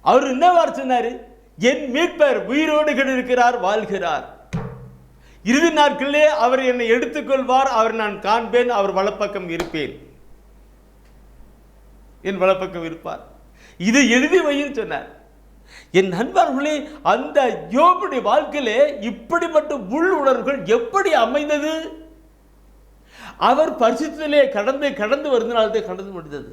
S2: அவர் என்ன வார்த்தை சொன்னாரு? என் மீட்பர் உயிரோடு இருக்கிறார் வாழ்கிறார். இறுதி நாட்களிலே அவர் என்னை எடுத்துக்கொள்வார், அவர் நான் காண்பேன், அவர் வலப்பக்கம் இருப்பேன், என் வலப்பக்கம் இருப்பார். இதை எழுதி வையும் சொன்னார். என் நண்பர்களே, அந்த யோபுடைய வாழ்க்கையிலே இப்படிப்பட்ட உள் உணர்வுகள் எப்படி அமைந்தது? அவர் பரிசுத்திலே கடந்து வருவதனால்தான் கடந்து முடிந்தது.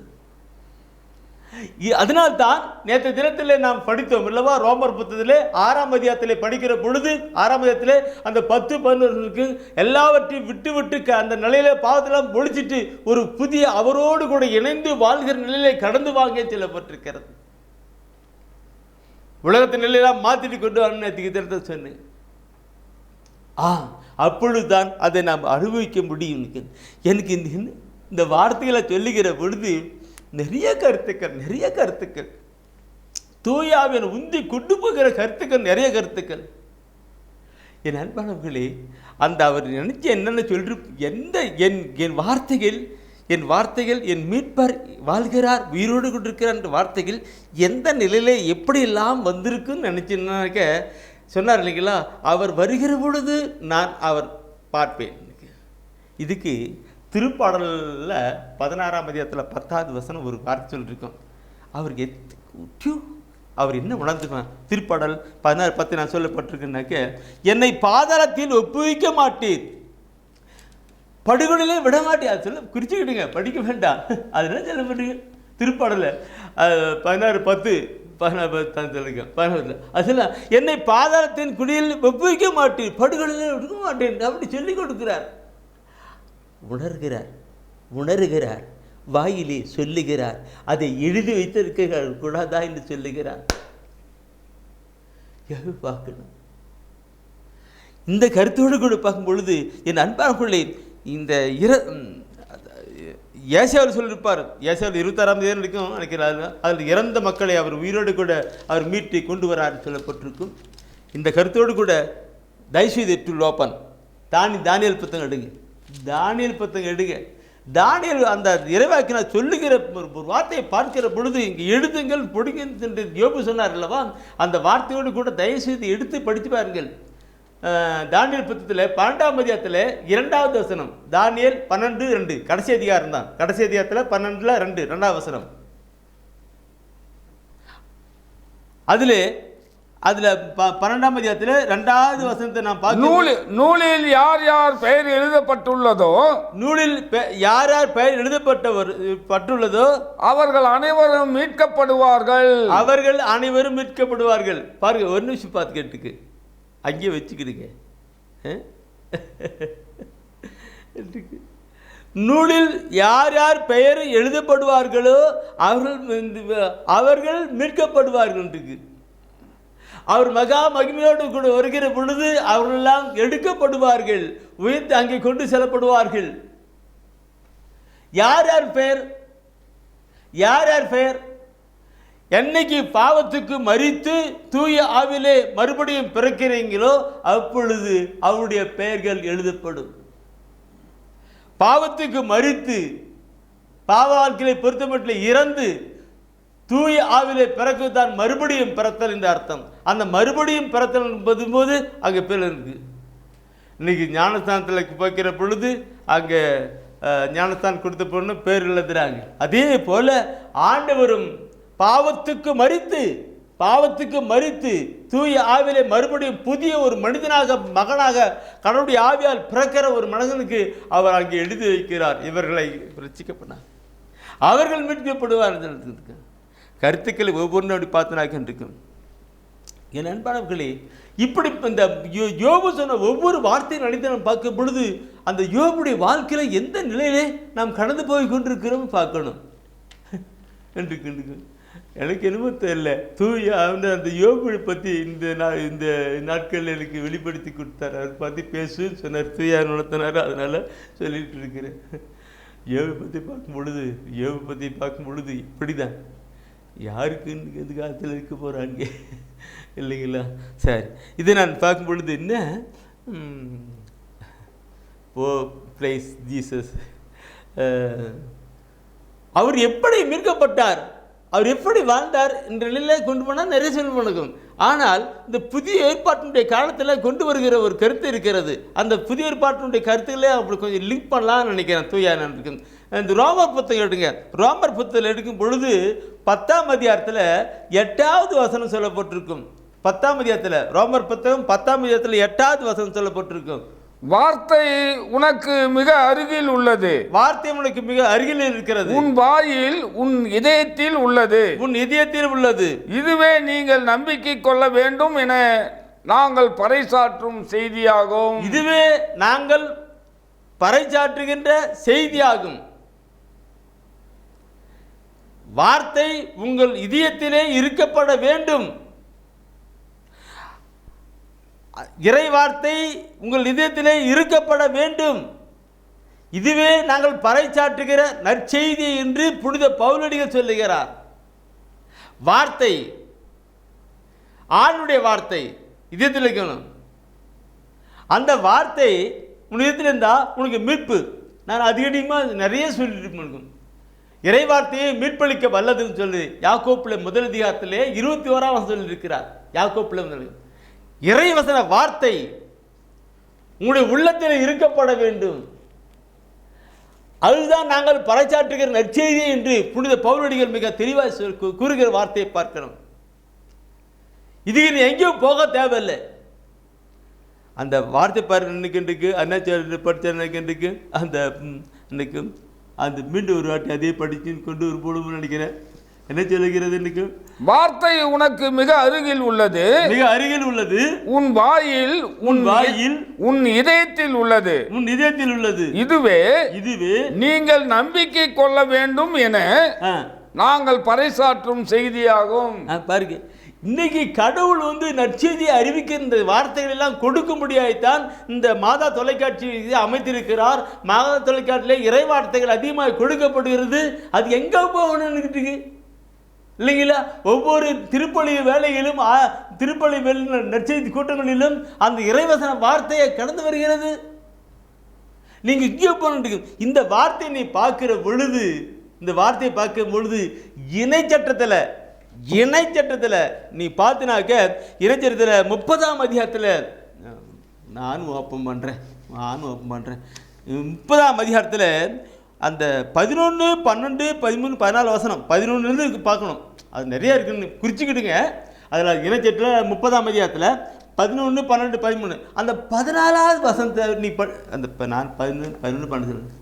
S2: அதனால்தான் நேற்று தினத்திலே நாம் படித்தோம் அல்லவா? ரோமர் புத்தகத்திலே 6ஆம் அதிகாரத்திலே படிக்கிற பொழுது 6ஆம் அதிகாரத்திலே அந்த 10-11 எல்லாவற்றையும் விட்டு அந்த நிலையில பாவத்தெல்லாம் ஒழிச்சிட்டு ஒரு புதிய அவரோடு கூட இணைந்து வாழ்கிற நிலையிலே கடந்து வாங்க சொல்லப்பட்டிருக்கிறது. உலகத்தின் நிலையெல்லாம் மாற்றிட்டு கொண்டு நேற்று சொன்னேன். அப்பொழுதுதான் அதை நாம் அனுபவிக்க முடியும். எனக்கு இந்த வார்த்தைகளை சொல்லுகிற பொழுது நிறைய கருத்துக்கள் தூயாவின் உந்தி கொண்டு போகிற கருத்துக்கள், நிறைய கருத்துக்கள். என் அன்பானவர்களே, அந்த அவர் நினைச்ச என்னென்ன சொல்ற என் வார்த்தைகள் என் மீட்பர் வாழ்கிறார் உயிரோடு கொண்டிருக்கிறார் வார்த்தைகள் எந்த நிலையில எப்படியெல்லாம் வந்திருக்குன்னு நினைச்சுனாக்க சொன்னார் இல்லைங்களா? அவர் வருகிற பொழுது நான் அவர் பார்ப்பேன். இதுக்கு திருப்பாடலில் 16ஆம் அதிகாரத்தில் 10வது வசனம் ஒரு வார்த்தை சொல்லியிருக்கோம். அவருக்கு அவர் என்ன உணர்ந்துக்குவான்? திருப்பாடல் 16:10 நான் சொல்லப்பட்டிருக்குன்னாக்க, என்னை பாதாளத்தில் ஒப்புவிக்க மாட்டேன், படுகொலையிலே விட மாட்டேன். அது சொல்ல குறிச்சுக்கிட்டுங்க, படிக்க வேண்டாம். அது என்ன சொல்லப்பட்டிருக்கு? திருப்பாடலில் 16:10 சொல்லுங்க. 16 அது என்னை பாதாளத்தின் குடியில் ஒப்புவிக்க மாட்டேன், படுகொலையிலே விட மாட்டேன் அப்படி சொல்லி கொடுக்கிறார். உணர்கிறார், வாயிலே சொல்லுகிறார், அதை எழுதி வைத்திருக்க கூடாதா என்று சொல்லுகிறார். பார்க்கணும். இந்த கருத்தோடு கூட பார்க்கும் பொழுது என் அன்பானவர்களே, இந்த ஏசாயாவில் சொல்லியிருப்பார். ஏசாயாவில் 26ஆம் தேதி இருக்கும் நினைக்கிறார். அதில் இறந்த மக்களை அவர் உயிரோடு கூட அவர் மீட்டு கொண்டு வரார் சொல்லப்பட்டிருக்கும். இந்த கருத்தோடு கூட தயவுசெய்து டு ஓப்பன் தானியேல் புத்தகம் எடுங்க. தானியேல் அந்த இறைவாக்கின சொல்லுகிற ஒரு வார்த்தையை பார்க்கிற பொழுது இங்கே எழுதுங்கள் பொடிங்க என்று யோபு சொன்னார் அல்லவா? அந்த வார்த்தையோடு கூட தயவுசெய்து எடுத்து படித்து பாருங்கள். தானியேல் புத்தகத்தில் 12ஆம் அதிகாரத்தில் 2வது வசனம். தானியேல் 12:2 கடைசி அதிகாரம் தான். கடைசி அதிகாரத்தில் 12:2 2வது வசனம். அதில் 12ஆம் அதிகாரத்தில் 2வது வசனத்தை நான் பார்க்கிறேன்.
S3: நூலில் யார் யார் பெயர் எழுதப்பட்டுள்ளதோ,
S2: நூலில் யார் யார் பெயர் எழுதப்பட்டுள்ளதோ அவர்கள் அனைவரும் மீட்கப்படுவார்கள். பாருங்க, ஒரு நிமிஷம் பார்த்து கேட்டுக்கு அங்கேயே வச்சுக்கிடுங்க. நூலில் யார் யார் பெயர் எழுதப்படுவார்களோ அவர்கள் மீட்கப்படுவார்கள். அவர் மகா மகிமையோடு கூட வருகிற பொழுது அவர்களெல்லாம் எடுக்கப்படுவார்கள், உயர்த்து அங்கே கொண்டு செல்லப்படுவார்கள். யார் யார் பெயர் என்னைக்கு பாவத்துக்கு மரித்து தூய ஆவிலே மறுபடியும் பிறக்கிறீங்களோ அப்பொழுது அவருடைய பெயர்கள் எழுதப்படும். பாவத்துக்கு மரித்து பாவ வாழ்க்கையை பொறுத்தமட்டில் இறந்து தூய ஆவிலே பிறக்குதான் மறுபடியும் பிறத்தல் என்ற அர்த்தம். அந்த மறுபடியும் பிறத்தல் என்பதும்போது அங்கே பேர் இருக்கு. இன்னைக்கு ஞானஸ்தானத்தில் போய்க்கிற பொழுது அங்கே ஞானஸ்தானம் கொடுத்த பொண்ணு பேர் எழுதுறாங்க. அதே போல ஆண்டவரும் பாவத்துக்கு மரித்து தூய ஆவிலே மறுபடியும் புதிய ஒரு மனிதனாக மகனாக கடவுளுடைய ஆவியால் பிறக்கிற ஒரு மனிதனுக்கு அவர் அங்கே எழுதி வைக்கிறார். இவர்களை ரட்சிக்கப்பட்டார், அவர்கள் மீட்கப்படுவார்கள். கருத்துக்களை ஒவ்வொன்றும் அப்படி பார்த்து இருக்கும். என் அன்பானவர்களே, இப்படி இந்த யோபு சொன்ன ஒவ்வொரு வார்த்தையும் நினைத்து நாம் பார்க்கும் பொழுது அந்த யோபுடைய வாழ்க்கையில் எந்த நிலையிலே நாம் கடந்து போய் கொண்டிருக்கிறோம் பார்க்கணும். எனக்கு என்னமோ தெரியல, தூய அந்த யோபுவை பற்றி இந்த நாட்களில் எனக்கு வெளிப்படுத்தி கொடுத்தார். அவர் பற்றி பேசுன்னு சொன்னார், தூயா நடத்தினார். அதனால் சொல்லிட்டு இருக்கிறேன். யோபை பற்றி பார்க்கும் பொழுது இப்படி தான் யாருக்குன்னு எது காலத்தில் இருக்க போகிறாங்க இல்லைங்களா? சரி, இதை நான் பார்க்கும் பொழுது என்ன பிரைஸ் ஜீசஸ், அவர் எப்படி மீட்கப்பட்டார், அவர் எப்படி வாழ்ந்தார் என்ற நிலையில் கொண்டு போனால் நிறைய சொல்லுவோம். ஆனால் இந்த புதிய ஏற்பாட்டினுடைய காலத்தில் கொண்டு வருகிற ஒரு கருத்து இருக்கிறது. அந்த புதிய ஏற்பாட்டினுடைய கருத்துக்களே அப்படி கொஞ்சம் லிங்க் பண்ணலாம்னு நினைக்கிறேன். தூயான இருக்கு. இந்த ரோமர் புத்தகம் எடுங்க. ரோமர் புத்தகம் எடுக்கும் பொழுது 10ஆம் அதிகாரத்தில் 8வது வசனம் சொல்லப்பட்டிருக்கும். 10ஆம் அதிகாரத்தில் ரோமர் புத்தகம் 10ஆம் அதிகாரத்தில் 8வது வசனம் சொல்லப்பட்டிருக்கும்.
S3: வார்த்தை உனக்கு மிக அருகில் உள்ளது.
S2: வார்த்தை உனக்கு மிக அருகில் இருக்கிறது.
S3: உன் வாயில் உன் இதயத்தில் உள்ளது.
S2: உன் இதயத்தில் உள்ளது.
S3: இதுவே நீங்கள் நம்பிக்கை கொள்ள வேண்டும் என நாங்கள் பறைசாற்றும் செய்தியாகும்.
S2: இதுவே நாங்கள் பறைசாற்றுகின்ற செய்தியாகும். வார்த்தை உங்கள் இதயத்திலே இருக்கப்பட வேண்டும். இறை வார்த்தை உங்கள் இதயத்திலே இருக்கப்பட வேண்டும். இதுவே நாங்கள் பறைசாற்றுகிற நற்செய்தி என்று புனித பவுலடிகள் சொல்லுகிறார். வார்த்தை, ஆளுடைய வார்த்தை இதயத்தில் இருக்கணும். அந்த வார்த்தை உன் இதயத்தில் இருந்தால் உனக்கு மீட்பு. நான் அதிகமாக நிறைய சொல்லிட்டு இருக்கேன். இறை வார்த்தையை மீட்பளிக்க வல்லதுன்னு சொல்லி யாக்கோப்பில் முதல் அதிகாரத்திலே 21ஆம் சொல்லியிருக்கிறார். யாக்கோப்பில் இறைவசன வார்த்தை உங்களுடைய உள்ளத்தில் இருக்கப்பட வேண்டும். அதுதான் நாங்கள் பறைசாற்றுகிற நற்செய்தி என்று புனித பவுலடிகள் மிக தெளிவாக கூறுகிற வார்த்தையை பார்க்கணும். இதுக்கு எங்கேயும் போக தேவையில்லை. அந்த வார்த்தை பாரு நினைக்கின்றிருக்கு அண்ணாச்சாரிய படித்த நினைக்கின்றிருக்கு. அந்த இன்னைக்கு அந்த மீண்டும் ஒரு வாட்டி அதே படிச்சு கொண்டு ஒரு போடுவோம்னு நினைக்கிறேன். என்ன சொல்லுகிறது? இன்னைக்கு
S3: வார்த்தை உனக்கு மிக அருகில் உள்ளது.
S2: மிக அருகில் உள்ளது.
S3: உன் வாயில் உன் இதயத்தில் உள்ளது.
S2: உன் இதயத்தில் உள்ளது.
S3: இதுவே நீங்கள் நம்பிக்கை கொள்ள வேண்டும் என நாங்கள் பறைசாற்றும் செய்தியாகும்.
S2: பாருங்க, இன்னைக்கு கடவுள் நற்செய்தியை அறிவிக்கின்ற வார்த்தைகள் எல்லாம் கொடுக்க முடியாதான் இந்த மாதா தொலைக்காட்சி அமைத்திருக்கிறார். மாதா தொலைக்காட்சியில் இறை வார்த்தைகள் அதிகமாக கொடுக்கப்படுகிறது. அது எங்க போகணும்னு இல்லைங்களா? ஒவ்வொரு திருப்பலி வேலையிலும் திருப்பலி நற்செய்தி கூட்டங்களிலும் அந்த இறைவசன வார்த்தையை கடந்து வருகிறது. நீங்க இங்கே போன இந்த வார்த்தையை நீ பார்க்கிற பொழுது, இந்த வார்த்தையை பார்க்கும் பொழுது இணைச்சட்டத்தில் நீ பார்த்தினாக்க, இணைச்சட்டத்தில் 30ஆம் அதிகாரத்தில் நானும் ஓப்பன் பண்ணுறேன் 30ஆம் அதிகாரத்தில் அந்த 11, 12, 13, 14 வசனம் 11 பார்க்கணும். அது நிறைய இருக்குன்னு குறிச்சிக்கிட்டுங்க. அதில் இணைச்சட்டத்தில் 30ஆம் அதிகாரத்தில் 11, 12, 13 அந்த 14வது வசனத்தை நீ அந்த நான் 11, 12 சொல்லுங்கள்.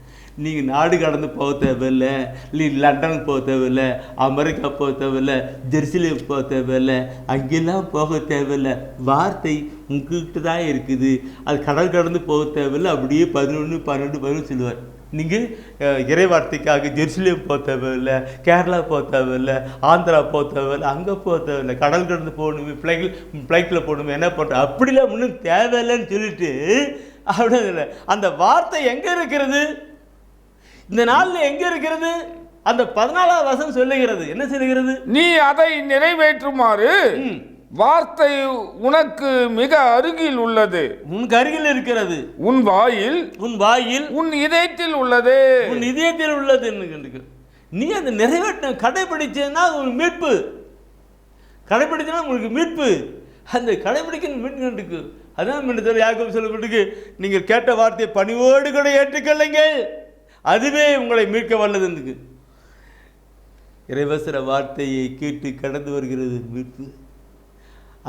S2: நீங்கள் நாடு கடந்து போக தேவையில்லை, நீ லண்டனுக்கு போக தேவையில்லை, அமெரிக்கா போக தேவையில்லை, ஜெருசலேம் போக தேவையில்லை, அங்கெல்லாம் போக தேவையில்லை. வார்த்தை உங்ககிட்ட தான் இருக்குது. அது கடல் கடந்து போக தேவையில்லை. அப்படியே 11, 12, 13 சொல்லுவார். நீங்கள் இறை வார்த்தைக்காக ஜெருசலேம் போக தேவையில்லை, கேரளா போக தேவையில்லை, ஆந்திரா போக தேவையில்லை, அங்கே போக தேவையில்லை, கடல் கடந்து போகணுமே, ஃப்ளைட்டில் போகணுமே, என்ன பண்ணுற அப்படிலாம் ஒன்றும் தேவையில்லைன்னு சொல்லிட்டு அப்படி இல்லை. அந்த வார்த்தை எங்கே இருக்கிறது? இந்த நாளில் எங்கே இருக்கிறது? அந்த 14வது வசனம் சொல்லுகிறது, என்ன சொல்லுகிறது?
S3: நீ அதை நிறைவேற்றுமாறு வார்த்தை உனக்கு மிக அருகில் உள்ளது,
S2: உனக்கு அருகில் இருக்கிறது,
S3: உன் வாயில் உன் இதயத்தில் உள்ளது,
S2: உன் இதயத்தில் உள்ளது. நீ அதை நிறைவேற்ற கடைபிடிச்சேன்னா உங்களுக்கு மீட்பு, கடைபிடிச்சா உங்களுக்கு மீட்பு. அந்த கடைபிடிக்க மீட்பு. அதான் யாக்கோபு சொல்லப்பட்டிருக்கு, நீங்கள் கேட்ட வார்த்தையை பணிவோடு கூட ஏற்றுக்கொள்ளுங்கள், அதுவே உங்களை மீட்க வல்லது. இறைவசர வார்த்தையை கேட்டு கடந்து வருகிறது மீட்பு.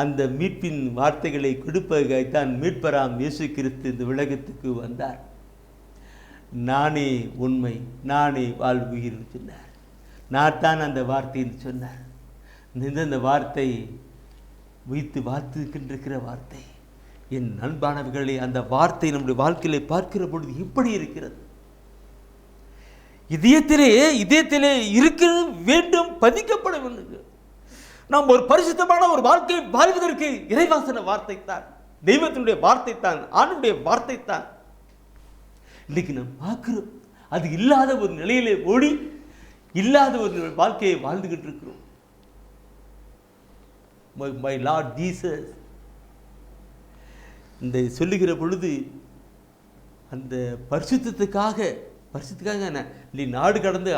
S2: அந்த மீட்பின் வார்த்தைகளை கொடுப்பதற்காகத்தான் மீட்பராம் இயேசு கிறிஸ்து இந்த உலகத்துக்கு வந்தார். நானே உண்மை, நானே வாழ்வுயிர் சொன்னார். நான் தான் அந்த வார்த்தைன்னு சொன்னார். இந்த வார்த்தை வைத்து வாழ்த்துக்கின்ற வார்த்தை. என் நண்பானவர்களே, அந்த வார்த்தை நம்முடைய வாழ்க்கையில பார்க்கிற பொழுது எப்படி இருக்கிறது? இதயத்திலே இருக்கிறது, வேண்டும், பதிக்கப்பட வேண்டும். நாம் ஒரு பரிசுத்தமான ஒரு வாழ்க்கையை வாழ்வதற்கு இறைவாசன வார்த்தை தான், தெய்வத்தினுடைய வார்த்தை தான், ஆணுடைய வார்த்தை தான். இன்னைக்கு நாம் பார்க்கிறோம், அது இல்லாத ஒரு நிலையிலே ஓடி இல்லாத ஒரு வாழ்க்கையை வாழ்ந்துகிட்டு இருக்கிறோம். மை லார்ட் ஜீசஸ் இந்த சொல்லுகிற பொழுது அந்த பரிசுத்தத்துக்காக என்ன, நீ நாடு கடந்து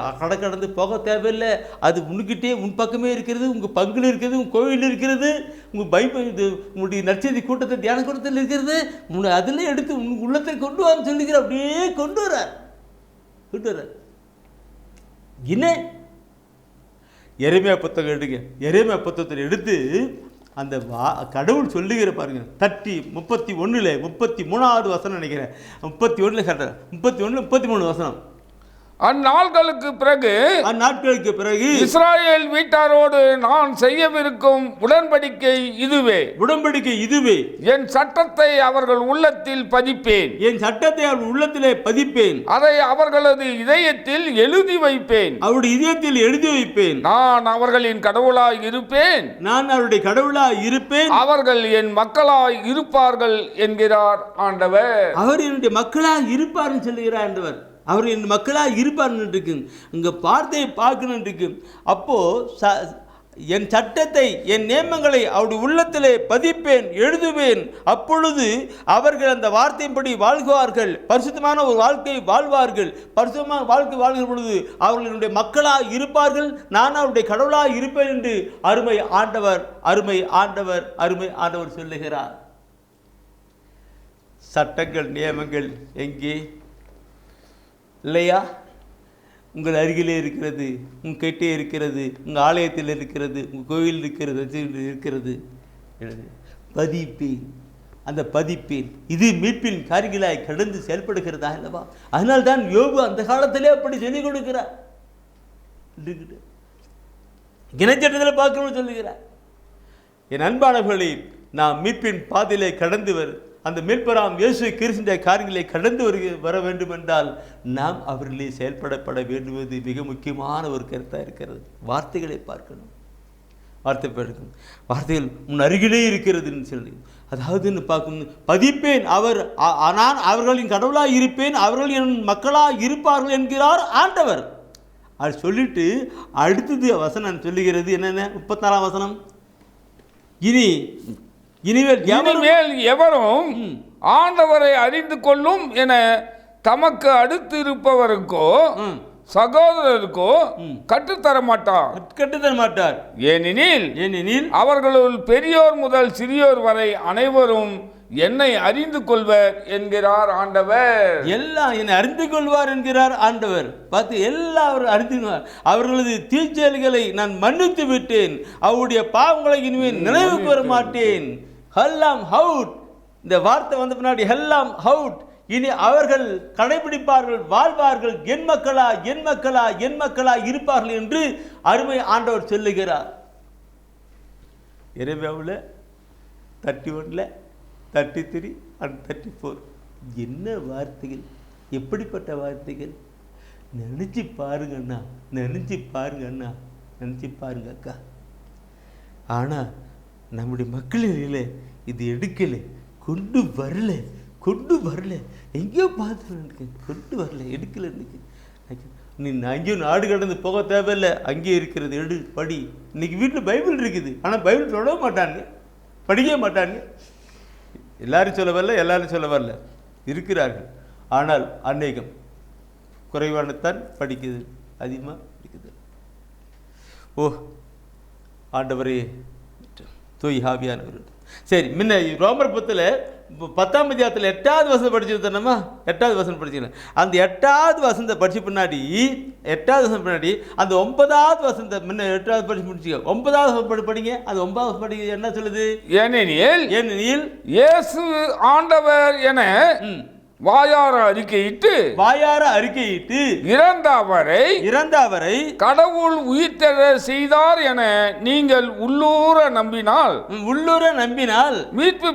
S2: கடந்து போக தேவையில்லை, அது உன்கிட்டே உன் பக்கமே இருக்கிறது, உங்கள் பங்குல இருக்கிறது, உங்கள் கோவில் இருக்கிறது, உங்கள் பைபிள் இது உங்களுடைய நற்செய்தி கூட்டத்தை தியான கூட்டத்தில் இருக்கிறது, உன்னை அதில் எடுத்து உன் உள்ளத்தை கொண்டு வான்னு சொல்லுகிற, அப்படியே கொண்டு வரார். என்ன எரேமியா புத்தகம் எடுங்க, எரேமியா புத்தகத்தில் எடுத்து அந்த கடவுள் சொல்லுகிற பாருங்க, 31 33வது வசனம் நினைக்கிறேன், 31 கரெக்டாக 31 33 வசனம்.
S3: அந்நாட்களுக்கு பிறகு இஸ்ராயேல் வீட்டாரோடு நான் செய்யவிருக்கும் உடன்படிக்கை இதுவே, என் சட்டத்தை அவர்கள் உள்ளத்தில் பதிப்பேன், அதை அவர்களது இதயத்தில் எழுதி வைப்பேன், நான் அவர்களின் கடவுளாய் இருப்பேன், அவர்கள் என் மக்களாய் இருப்பார்கள் என்கிறார் ஆண்டவர்.
S2: அவர் என்னுடைய மக்களாய் இருப்பார்னு சொல்லுகிறார் ஆண்டவர். அவர் என் மக்களாக இருப்பார்னு இருக்கு, இங்கே வார்த்தையை பார்க்கணும் இருக்கு. அப்போது என் சட்டத்தை, என் நியமங்களை அவருடைய உள்ளத்திலே பதிப்பேன், எழுதுவேன். அப்பொழுது அவர்கள் அந்த வார்த்தையின்படி வாழ்வார்கள், பரிசுத்தமான ஒரு வாழ்க்கையை வாழ்வார்கள். பரிசுத்தமான வாழ்க்கை வாழ்கிற பொழுது அவர்கள் என்னுடைய மக்களாக இருப்பார்கள், நான் அவருடைய கடவுளாக இருப்பேன் என்று அருமை ஆண்டவர் சொல்லுகிறார். சட்டங்கள், நியமங்கள் எங்கே இல்லையா? உங்கள் அருகிலே இருக்கிறது, உங்கள் கிட்டே இருக்கிறது, உங்கள் ஆலயத்தில் இருக்கிறது, உங்கள் கோயில் இருக்கிறது. பதிப்பேன், அந்த பதிப்பேன். இது மீட்பின் காரியங்களாய் கடந்து செயல்படுகிறதா அல்லவா? அதனால்தான் யோபு அந்த காலத்திலே அப்படி சொல்லிக் கொடுக்கிறார். இணைச்சட்டத்தில் பார்க்கணும்னு சொல்லுகிறார். என் அன்பானவர்களே, நாம் மீட்பின் பாதையிலே கடந்து அந்த மீட்பராம் இயேசு கிறிஸ்துவின் காரியங்களை கடந்து வர வேண்டும் என்றால் நாம் அவர்களே செயல்படப்பட வேண்டுவது மிக முக்கியமான ஒரு கருத்தாக இருக்கிறது. வார்த்தைகளை பார்க்கணும், வார்த்தைகள் முன் அருகிலே இருக்கிறதுன்னு சொல்லி, அதாவதுன்னு பார்க்கணும். பதிப்பேன், நான் அவர்களின் கடவுளாக இருப்பேன், அவர்கள் என் மக்களாக இருப்பார்கள் என்கிறார் ஆண்டவர். அது சொல்லிட்டு அடுத்தது வசனம் சொல்லுகிறது என்னென்ன? 34ஆம் வசனம்.
S3: இனிமேல் எவரும் ஆண்டவரை அறிந்து கொள்ளும் என தமக்கு அடுத்து இருப்பவருக்கோ சகோதரருக்கோ கற்றுத்தர மாட்டார். ஏனெனில் அவர்களுள் பெரியோர் முதல் சிறியோர் வரை அனைவரும் என்னை அறிந்து கொள்வர் என்கிறார் ஆண்டவர்.
S2: எல்லாம் என்னை அறிந்து கொள்வார் என்கிறார் ஆண்டவர். பார்த்து எல்லாரும் அறிந்துவார். அவர்களது தீச்செயல்களை நான் மன்னித்து விட்டேன், அவருடைய பாவங்களை இனிமேல் நினைவுக்கு வர மாட்டேன். ஹெல்லாம் ஹவுட், இந்த வார்த்தை வந்த பின்னாடி ஹெல்லாம் ஹவுட், இனி அவர்கள் கடைபிடிப்பார்கள், வாழ்வார்கள், என் மக்களா இருப்பார்கள் என்று அருமை ஆண்டவர் சொல்லுகிறார். எரேமியாவில் 31, 33 and 34 என்ன வார்த்தைகள், எப்படிப்பட்ட வார்த்தைகள்! நினச்சி பாருங்க அக்கா. ஆனால் நம்முடைய மக்களில் இது எடுக்கலை, கொண்டு வரல, எங்கேயோ பார்த்து கொண்டு வரல, எடுக்கலை. நீ அங்கேயும் நாடு கடந்து போக தேவையில்லை, அங்கேயே இருக்கிறது எடு படி. இன்னைக்கு வீட்டில் பைபிள் இருக்குது, ஆனால் பைபிள் தொட மாட்டாங்க, படிக்க மாட்டாங்க. எல்லாரும் சொல்ல வரல, எல்லாரும் சொல்ல வரல, இருக்கிறார்கள். ஆனால் அநேகம் குறைவானத்தான் படிக்குது, அதிகமாக படிக்குது. ஓ ஆண்டவரே, தூய் ஆவியானவர். சரி, முன்ன ரோமர் 10ஆம் அதிகாரத்தில் 8வது வசனம் படிச்சு தரணுமா? 8வது வசனம் படிச்சுக்கலாம். அந்த 8வது வசனத்தை படிச்சு பின்னாடி 8வது வசனம் பின்னாடி அந்த 9வது வசனத்தை முன்ன 8வது படிச்சு முடிச்சுக்க. 9வது வசனம் படிங்க. அந்த 9வது படிக்க என்ன சொல்லுது?
S3: ஏனெனில் இயேசு ஆண்டவர் என வாயார அறிக்கையிட்டு இறந்த அவரை கடவுள் உயிர்த்தெழ செய்தார் என நீங்கள் உள்ளூர நம்பினால் மீட்பு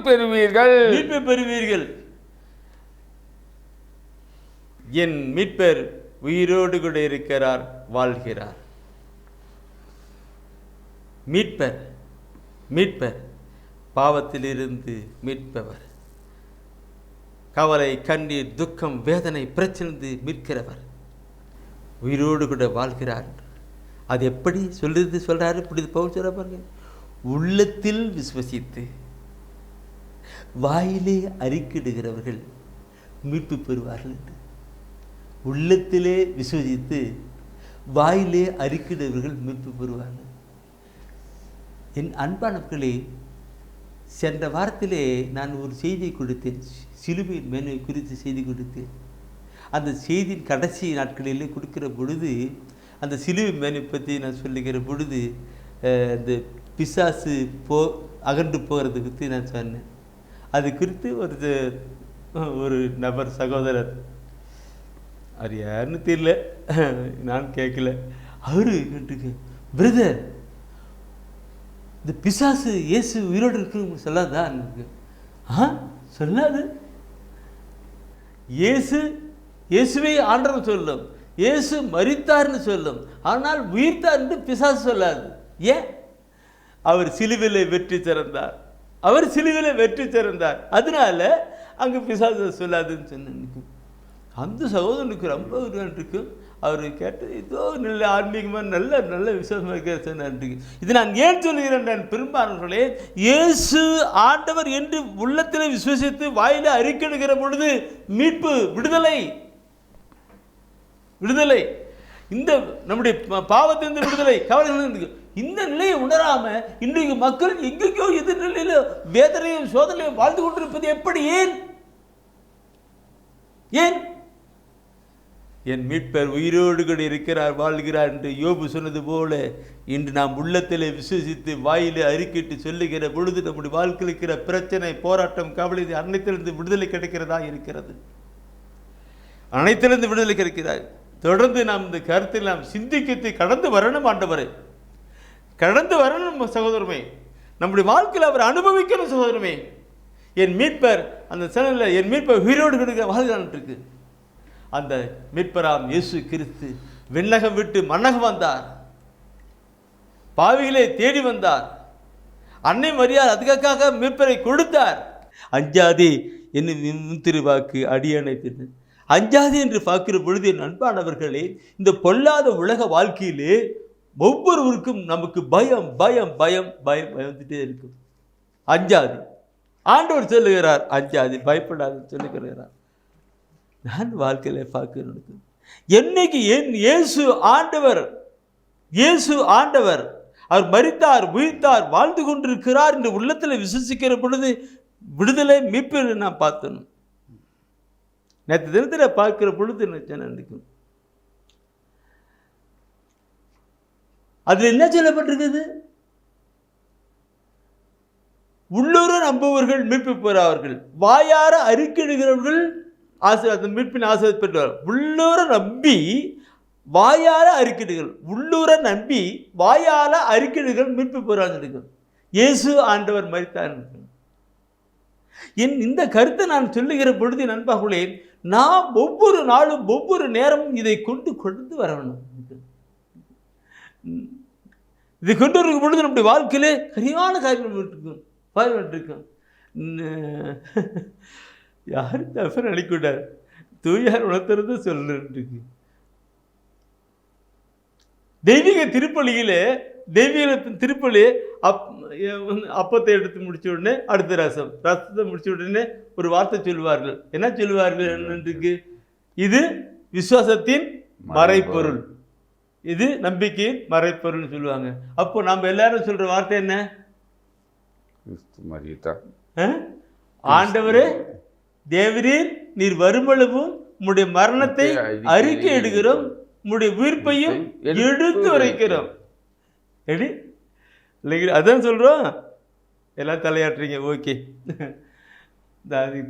S3: பெறுவீர்கள்.
S2: என் மீட்பர் உயிரோடு கூட இருக்கிறார், வாழ்கிறார். மீட்பர் பாவத்திலிருந்து மீட்பவர், கவலை, கண்ணீர், துக்கம், வேதனை, பிரச்சனை மீட்கிறவர், உயிரோடு கூட வாழ்கிறார். அது எப்படி சொல்றாரு? இப்படி பவுல் சொல்ற பாருங்க, உள்ளத்தில் விசுவசித்து வாயிலே அறிக்கையிடுகிறவர்கள் மீட்பு பெறுவார்கள். உள்ளத்திலே விசுவசித்து வாயிலே அறிக்கையிடுகிறவர்கள் மீட்பு பெறுவார்கள். என் அன்பானவர்களே, சென்ற வாரத்திலே நான் ஒரு செய்தியை கொடுத்தேன், சிலுவையின் மேன்மை குறித்து செய்தி கொடுத்தேன். அந்த செய்தியின் கடைசி நாட்களிலே கொடுக்கிற பொழுது, அந்த சிலுவை மேன்மை பற்றி நான் சொல்லுகிற பொழுது, இந்த பிசாசு அகன்று போகிறது குறித்து நான் சொன்னேன். அது குறித்து ஒரு நபர், சகோதரர், அது யாருன்னு தெரியல, நான் கேட்கல, அவரு பிரதர், இந்த பிசாசு இயேசு உயிரோடு இருக்கு சொல்லாதா? சொல்லாது. இயேசுவை ஆண்டவர் சொல்லும், இயேசு மரித்தார்னு சொல்லும், ஆனால் உயிர்த்தார் என்று பிசாசு சொல்லாது. ஏன்? அவர் சிலுவையிலே வெற்றி சிறந்தார், அதனால அங்கே பிசாசு சொல்லாதுன்னு சொன்ன. அந்த சகோதரனுக்கு ரொம்ப இருக்கும். அவர் கேட்டு ஏதோ நல்ல ஆன்மீகமாக நல்ல விசுவாசமாக இருக்கிற. இது நான் ஏன் சொல்கிறேன்? பெரும்பாலானவர்களே, இயேசு ஆண்டவர் என்று உள்ளத்திலே விசுவசித்து வாயில அறிக்கையிடுகிற பொழுது மீட்பு, விடுதலை, இந்த நம்முடைய பாவத்திலிருந்து விடுதலை, கவலை. இந்த நிலையை உணராம இன்றைக்கு மக்கள் எங்கேயோ எதிர்நிலையில வேதனையும் சோதனையும் வாழ்ந்து கொண்டிருப்பது எப்படி? ஏன்? என் மீட்பர் உயிரோடு கூட இருக்கிறார், வாழ்கிறார் என்று யோபு சொன்னது போல, இன்று நாம் உள்ளத்திலே விசுவசித்து வாயிலே அறிக்கையிட்டு சொல்லுகிற பொழுது நம்முடைய வாழ்க்கையில் இருக்கிற பிரச்சனை, போராட்டம், கவலை அனைத்திலிருந்து விடுதலை கிடைக்கிறதா இருக்கிறது. அனைத்திலிருந்து விடுதலை கிடைக்கிறார். தொடர்ந்து நாம் இந்த கருத்தில் நாம் சிந்திக்கத்தை கடந்து வரணும். ஆண்டவரை கடந்து வரணும் சகோதரமே, நம்முடைய வாழ்க்கையில் அவர் அனுபவிக்கணும் சகோதரமே. என் மீட்பர் அந்த சேனலில் என் மீட்பர் உயிரோடு கிடைக்கிற வாழ்கிறான் இருக்கு. அந்த மீட்பராம் இயேசு கிறிஸ்து விண்ணகம் விட்டு மண்ணகம் வந்தார், பாவிகளை தேடி வந்தார். அன்னை மரியாதை அதுக்காக மீட்பரை கொடுத்தார். அஞ்சாதே என்னும் திருவாக்கு அடியனை திரு அஞ்சாதே என்று பார்க்கிற பொழுது, என் அன்பானவர்களே, இந்த பொல்லாத உலக வாழ்க்கையிலே ஒவ்வொருவருக்கும் நமக்கு பயம் பயம் பயம் பயம் வந்துட்டே இருக்கும். அஞ்சாதே, ஆண்டவர் சொல்லுகிறார், அஞ்சாதே, பயப்படாது சொல்லுகிறார். நான் வாழ்க்கையில் பார்க்க என்னைக்கு என் இயேசு ஆண்டவர் அவர் மரித்தார், உயிர்த்தார், வாழ்ந்து கொண்டிருக்கிறார் என்று உள்ளத்தில் விசுவசிக்கிற பொழுது விடுதலை, மீட்பு நான் பார்த்தணும். நேற்று தினத்தில் பார்க்கிற பொழுது நினைக்கும். அதில் என்ன சொல்லப்பட்டிருக்குது? உள்ளூர நம்புவர்கள் மீட்பு பெறார்கள், வாயார அறிக்கையிடுகிறவர்கள் அந்த மீட்பின் ஆசீர்வாதம் பெற்றவர். உள்ளூர நம்பி வாயார அறிக்கையிடுகள், உள்ளூர நம்பி வாயார அறிக்கையிடுகள் மீட்பு பெறார்கள். இயேசு ஆண்டவர் மரித்தார். இந்த கருத்தை நான் சொல்லுகிற பொழுது நண்பர்களே, நாம் ஒவ்வொரு நாளும் ஒவ்வொரு நேரமும் இதை கொண்டு வரணும். இதை கொண்டு வரும் பொழுது நம்முடைய வாழ்க்கையிலே சரியான காரியம் இருக்கும். யாரும் தவறு அளிக்கூடாது, தூயார் உணர்த்துறது சொல்லிருக்கு. தெய்வீக திருப்பலியிலே திருப்பலி அப்பத்தை எடுத்து முடிச்ச உடனே அடுத்த ரசத்தை முடிச்ச உடனே ஒரு வார்த்தை சொல்லுவார்கள். என்ன சொல்லுவார்கள்? என்னன்றைக்கு இது விசுவாசத்தின் மறைப்பொருள், இது நம்பிக்கையின் மறைப்பொருள்னு சொல்லுவாங்க. அப்போ நம்ம எல்லாரும் சொல்ற வார்த்தை என்ன? ஆண்டவரே தேவரீர் நீர் வருமளவும் உம்முடைய மரணத்தை அறிக்கை எடுக்கிறோம், உம்முடைய உயிர்ப்பையும் எடுத்து உரைக்கிறோம். அதான் சொல்றோம். எல்லாம் தலையாட்டுறீங்க, ஓகே,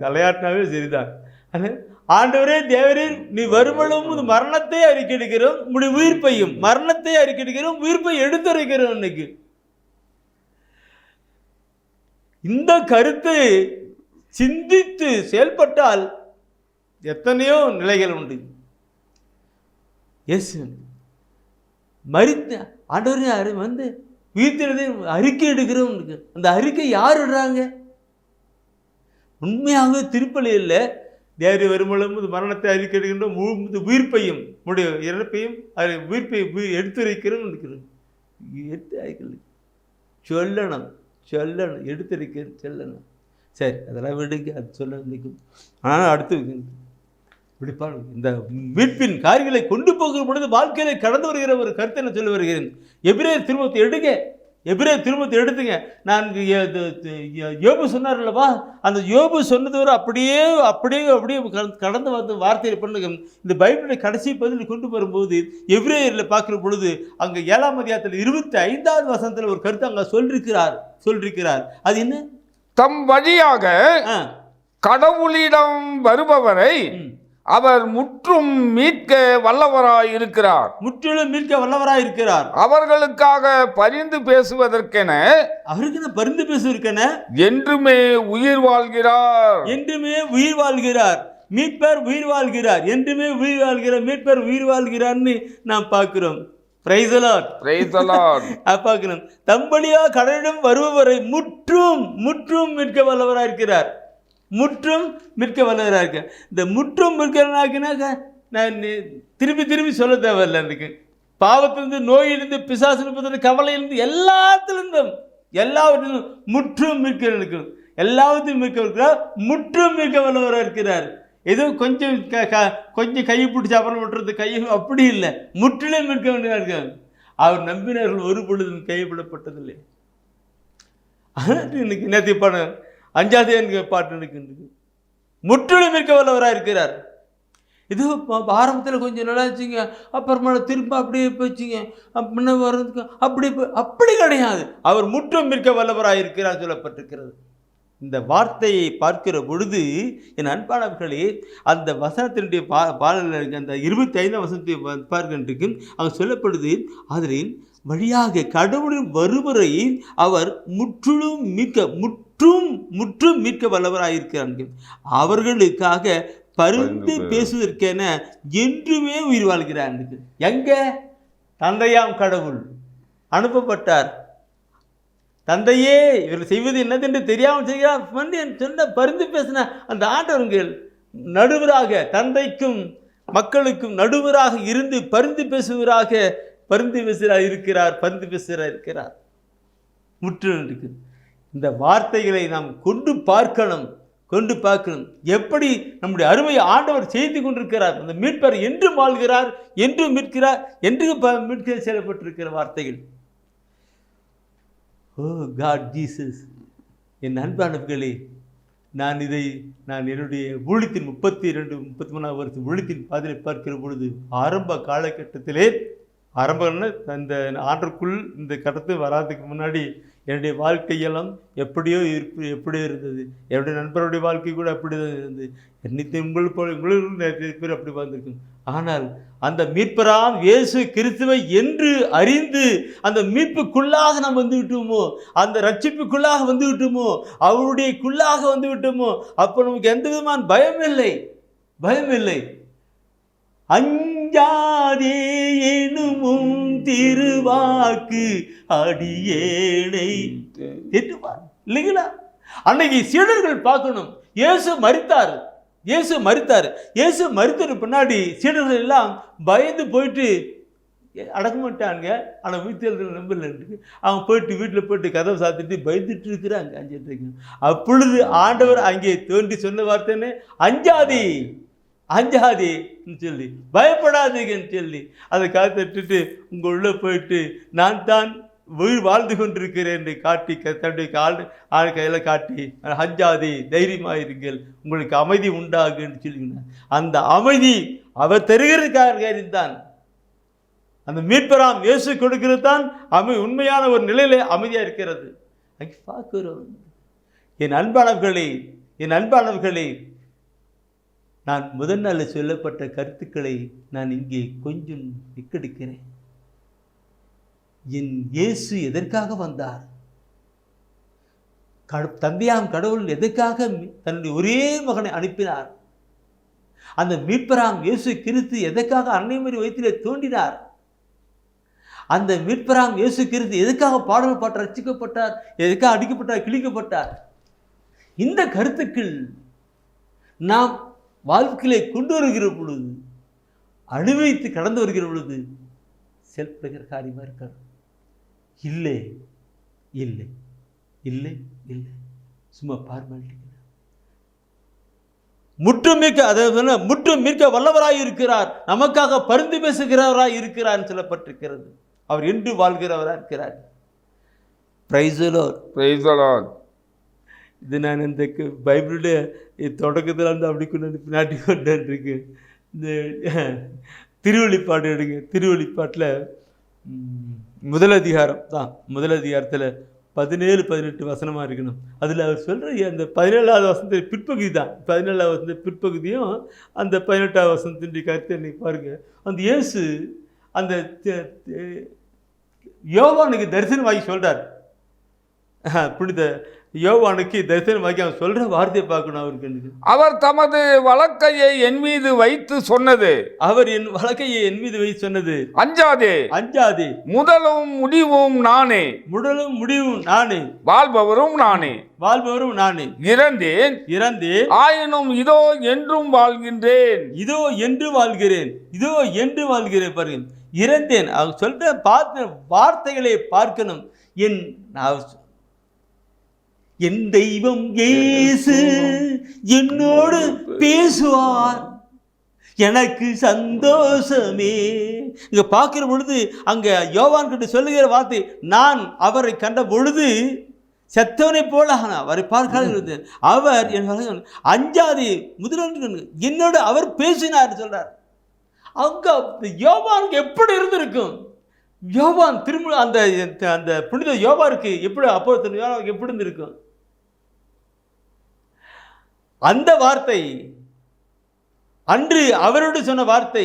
S2: தலையாட்டினாவே சரிதான். ஆண்டவரே தேவரே நீ வருமளவும் மரணத்தை அறிக்கை எடுக்கிறோம், உம்முடைய உயிர்ப்பையும் மரணத்தை அறிக்கை எடுக்கிறோம், உயிர்ப்பை எடுத்துரைக்கிறோம். இன்னைக்கு இந்த கருத்தை சிந்தித்து செயல்பட்டால் எத்தனையோ நிலைகள் உண்டு. எஸ், மரித்த ஆண்டவரே வந்து உயிர்த்தெழுதை அறிக்கை எடுக்கிறோம். அந்த அறிக்கை யார் விடுறாங்க? உண்மையாகவே திருப்பலி இல்லை. தேவரி வருமளவும் மரணத்தை அறிக்கை எடுக்கின்றோம், உயிர்ப்பையும் உடைய இறப்பையும் உயிர்ப்பை எடுத்துரைக்கிறோம். சொல்லணும் எடுத்துரைக்க சொல்லணும். சரி, அதெல்லாம் விடுங்க, அது சொல்ல நிற்கும். ஆனால் அடுத்து விடுப்பாங்க. இந்த மீட்பின் காரியங்களை கொண்டு போகிற பொழுது வாழ்க்கையில கடந்து வருகிற ஒரு கருத்தை நான் சொல்ல வருகிறேன். எபிரேயர் திருமுகத்தை எடுத்துங்க. நான் யோபு சொன்னார்லவா, அந்த யோபு சொன்னது வரை அப்படியே கடந்து வந்து வார்த்தையை பண்ணுங்க. இந்த பைபிளை கடைசி பதில் கொண்டு வரும்போது எபிரேயரில் பார்க்கிற பொழுது அங்கே 7ஆம் அதிகாரத்தில் 25வது வசனத்தில் ஒரு கருத்தை அங்கே சொல்லிருக்கிறார். அது என்ன?
S3: தம் வழியாக கடவுளிடம் வருபவரை அவர் முற்றும் மீட்க வல்லவராய் இருக்கிறார்.
S2: முற்றிலும் மீட்க வல்லவராய் இருக்கிறார்.
S3: அவர்களுக்காக பரிந்து பேசுவதற்கென என்றுமே உயிர் வாழ்கிறார்.
S2: மீட்பர் உயிர் வாழ்கிறார். என்றுமே உயிர் வாழ்கிறார். மீட்பர் உயிர் வாழ்கிறார்னு நாம் பார்க்கிறோம். Price the Lord. பார்க்கிறோம். தம்படியா கடலிடம் வருபவரை முற்றும் மீட்க வல்லவராய் இருக்கிறார். முற்றும் மீட்க வல்லவராக இருக்க. இந்த முற்றும் மீட்கிறாக்க நான் திரும்பி சொல்ல தேவையில்லை. எனக்கு பாவத்திலிருந்து, நோயிலிருந்து, பிசாசிலிருந்து, கவலையிலிருந்து, எல்லாவற்றிலிருந்தும் முற்றும் மீட்க எல்லாவற்றையும் மீட்க முற்றும் மீட்க வல்லவராக இருக்கிறார். ஏதோ கொஞ்சம் கையை பிடிச்சி அப்புறம் விட்டுறது கையை அப்படி இல்லை, முற்றிலும் மீட்க வேண்டியதாக இருக்காங்க. அவர் நம்பினார்கள் ஒரு பொழுதும் கைவிடப்பட்டதில்லை. இன்னைக்கு நேற்று பணம் 5வது பாட்டு இருக்கின்றது. முற்றிலும் இருக்க வல்லவராக இருக்கிறார். இது ஆரம்பத்தில் கொஞ்சம் நல்லா வச்சுங்க, அப்புறமா திரும்ப அப்படியே போச்சுங்க, முன்ன வர்றதுக்கு அப்படி கிடையாது. அவர் முற்றும் இருக்க வல்லவராக இருக்கிறார் சொல்லப்பட்டிருக்கிறது. இந்த வார்த்தையை பார்க்கிற பொழுது என் அன்பானவர்களே, அந்த வசனத்தினுடைய பாடல் அந்த 25ஆம் வசனத்தை பார்க்கின்றக்கு அங்கே சொல்லப்படுது. அதில் வழியாக கடவுளின் வருவரை அவர் முற்றும் மீட்க வல்லவராயிருக்கிறார்கள். அவர்களுக்காக பரிந்து பேசுவதற்கென என்றுமே உயிர் வாழ்கிறார்கள். எங்க? தந்தையாம் கடவுள் அனுப்பப்பட்டார். தந்தையே இவர்கள் செய்வது என்னதென்று தெரியாமல் செய்கிறார் சொன்ன பரிந்து பேசின அந்த ஆண்டவர்கள் நடுவராக, தந்தைக்கும் மக்களுக்கும் நடுவராக இருந்து பரிந்து பேசுகிறார் இருக்கிறார். முற்று இந்த வார்த்தைகளை நாம் கொண்டு பார்க்கணும். எப்படி நம்முடைய அருமை ஆண்டவர் செய்து கொண்டிருக்கிறார். அந்த மீட்பர் என்றும் வாழ்கிறார், என்றும் மீட்கிறார், என்று மீட்க செயல்பட்டிருக்கிற வார்த்தைகள். ஓ காட் ஜீசஸ். என் அன்பானவர்களே, நான் என்னுடைய ஊழியத்தின் 33ஆவது வருஷம் ஊழியத்தின் பாதையை பார்க்கிற பொழுது ஆரம்ப காலகட்டத்திலே, ஆரம்பம்னா அந்த ஆண்டுக்குள் இந்த கட்டத்து வராதுக்கு முன்னாடி என்னுடைய வாழ்க்கையெல்லாம் எப்படியோ இருந்தது. என்னுடைய நண்பருடைய வாழ்க்கை கூட அப்படி தான் இருந்தது. உங்களுக்கு நிறைய பேர் அப்படி வாழ்ந்துருக்கும். ஆனால் அந்த மீட்பராம் இயேசு கிறிஸ்துவை என்று அறிந்து அந்த மீட்புக்குள்ளாக நாம் வந்து விட்டோமோ, அந்த ரட்சிப்புக்குள்ளாக வந்து விட்டோமோ, அவருடையக்குள்ளாக வந்து விட்டோமோ, அப்போ நமக்கு எந்த விதமான பயம் இல்லை. அஞ்சாதே எனும் திருவாக்கு அடியேனை இல்லைங்களா? அன்னைக்கு சீடர்கள் பார்க்கணும். இயேசு மரித்தார். இயேசு மரித்தது பின்னாடி சீடர்கள் எல்லாம் பயந்து போயிட்டு அடக்க மாட்டாங்க. ஆனால் வீட்டில் நம்பலன்ட்டு அவங்க போயிட்டு வீட்டில் போயிட்டு கதவை சாத்திட்டு பயந்துட்டு இருக்கிறாங்க 5:30. அப்பொழுது ஆண்டவர் அங்கே தோன்றி சொன்ன வார்த்தைன்னு, அஞ்சாதி அஞ்சாதின்னு சொல்லி, பயப்படாதீங்கன்னு சொல்லி அதை காத்துட்டு உங்கள் உள்ளே போயிட்டு நான் தான் வாழ்ந்து கொண்டிருக்கிறேன் என்று காட்டி தன்னுடைய ஆள் கையில் காட்டி, அஞ்சாதி தைரியமாக இருங்கள், உங்களுக்கு அமைதி உண்டாகுன்னு சொல்லிங்க. அந்த அமைதி அவர் தருகிறதுக்காக தான், அந்த மீட்பராம் இயேசு கொடுக்கிறது தான் உண்மையான ஒரு நிலையில அமைதியாக இருக்கிறது. அங்கே பார்க்கிறோம். என் அன்பானவர்களே, நான் முதல் நாளில் சொல்லப்பட்ட கருத்துக்களை நான் இங்கே கொஞ்சம் விக்கெடுக்கிறேன். என் இயேசு எதற்காக வந்தார்? தந்தையாம் கடவுள் எதற்காக தன்னுடைய ஒரே மகனை அனுப்பினார்? அந்த மீட்பராம் இயேசு கிறிஸ்து எதற்காக அன்னைமரி வயிற்றிலே தோன்றினார்? அந்த மீட்பராம் இயேசு கிறிஸ்து எதுக்காக பாடல்பட்டு ரட்சிக்கப்பட்டார்? எதுக்காக அடிக்கப்பட்டார், கிழிக்கப்பட்டார்? இந்த கருத்துக்கள் நாம் வாழ்க்கையிலே கொண்டு வருகிற பொழுது, அனுபவித்து கடந்து வருகிற பொழுது செயல்படுகிற காரியமாக இருக்காது. இல்லை இல்லை இல்லை இல்லை, சும்மா பார்மாலிட்டி. முற்றும் மிக்க வல்லவராய் இருக்கிறார், நமக்காக பரிந்து பேசுகிறவராய் இருக்கிறார் சொல்லப்பட்டிருக்கிறது. அவர் என்று வாழ்கிறவராக இருக்கிறார். Price the Lord,
S3: price the Lord.
S2: இது நான் இந்த பைபிளுடைய தொடக்கத்தில் வந்து அப்படி கொண்டு பின்னாடி கொண்டுருக்கு. இந்த திருவெளிப்பாடு எடுங்க. திருவெளிப்பாட்டில் முதல் அதிகாரத்தில் 17-18 வசனமாக இருக்கணும். அதில் அவர் சொல்கிற அந்த 17வது வசனத்தின் பிற்பகுதி தான். 17வது வசனத்தின் பிற்பகுதியும் அந்த 18வது வசனத்தின் கருத்தை இன்னைக்கு பாருங்கள். அந்த இயேசு அந்த யோவானுக்கு தரிசனமாகி சொல்கிறார். புனித யோவானுக்கு தரிசனமாகி அவன் சொல்கிற வார்த்தையை பார்க்கணும். அவருக்கு
S3: அவர் தமது வலக்கையை என் மீது வைத்து சொன்னது,
S2: அவர் என் வலக்கையை என் மீது வைத்து சொன்னது, அஞ்சாதே, முதலும் முடிவும் நானே, வாழ்பவரும் நானே, இறந்தேன், ஆயினும் இதோ என்றும் வாழ்கின்றேன், இதோ என்று வாழ்கிறேன். பாருங்க, இறந்தேன். அவர் சொல்ற வார்த்தைகளை பார்க்கணும். என் தெய்வம் இயேசு என்னோடு பேசுவார், எனக்கு சந்தோஷமே. இங்க பார்க்கிற பொழுது அங்க யோவான் கிட்ட சொல்லுகிற வார்த்தை, நான் அவரை கண்ட பொழுது செத்தவனை போல அவரை பார்க்க, அவர் அஞ்சாதி முதல் என்னோடு அவர் பேசினார் சொல்றார். அங்க யோவானுக்கு எப்படி இருந்திருக்கும்? யோவான் திரும்ப அந்த புனித யோவானுக்கு எப்படி அப்போஸ்தலன் எப்படி இருந்திருக்கும்? அந்த வார்த்தை அன்று அவரோடு சொன்ன வார்த்தை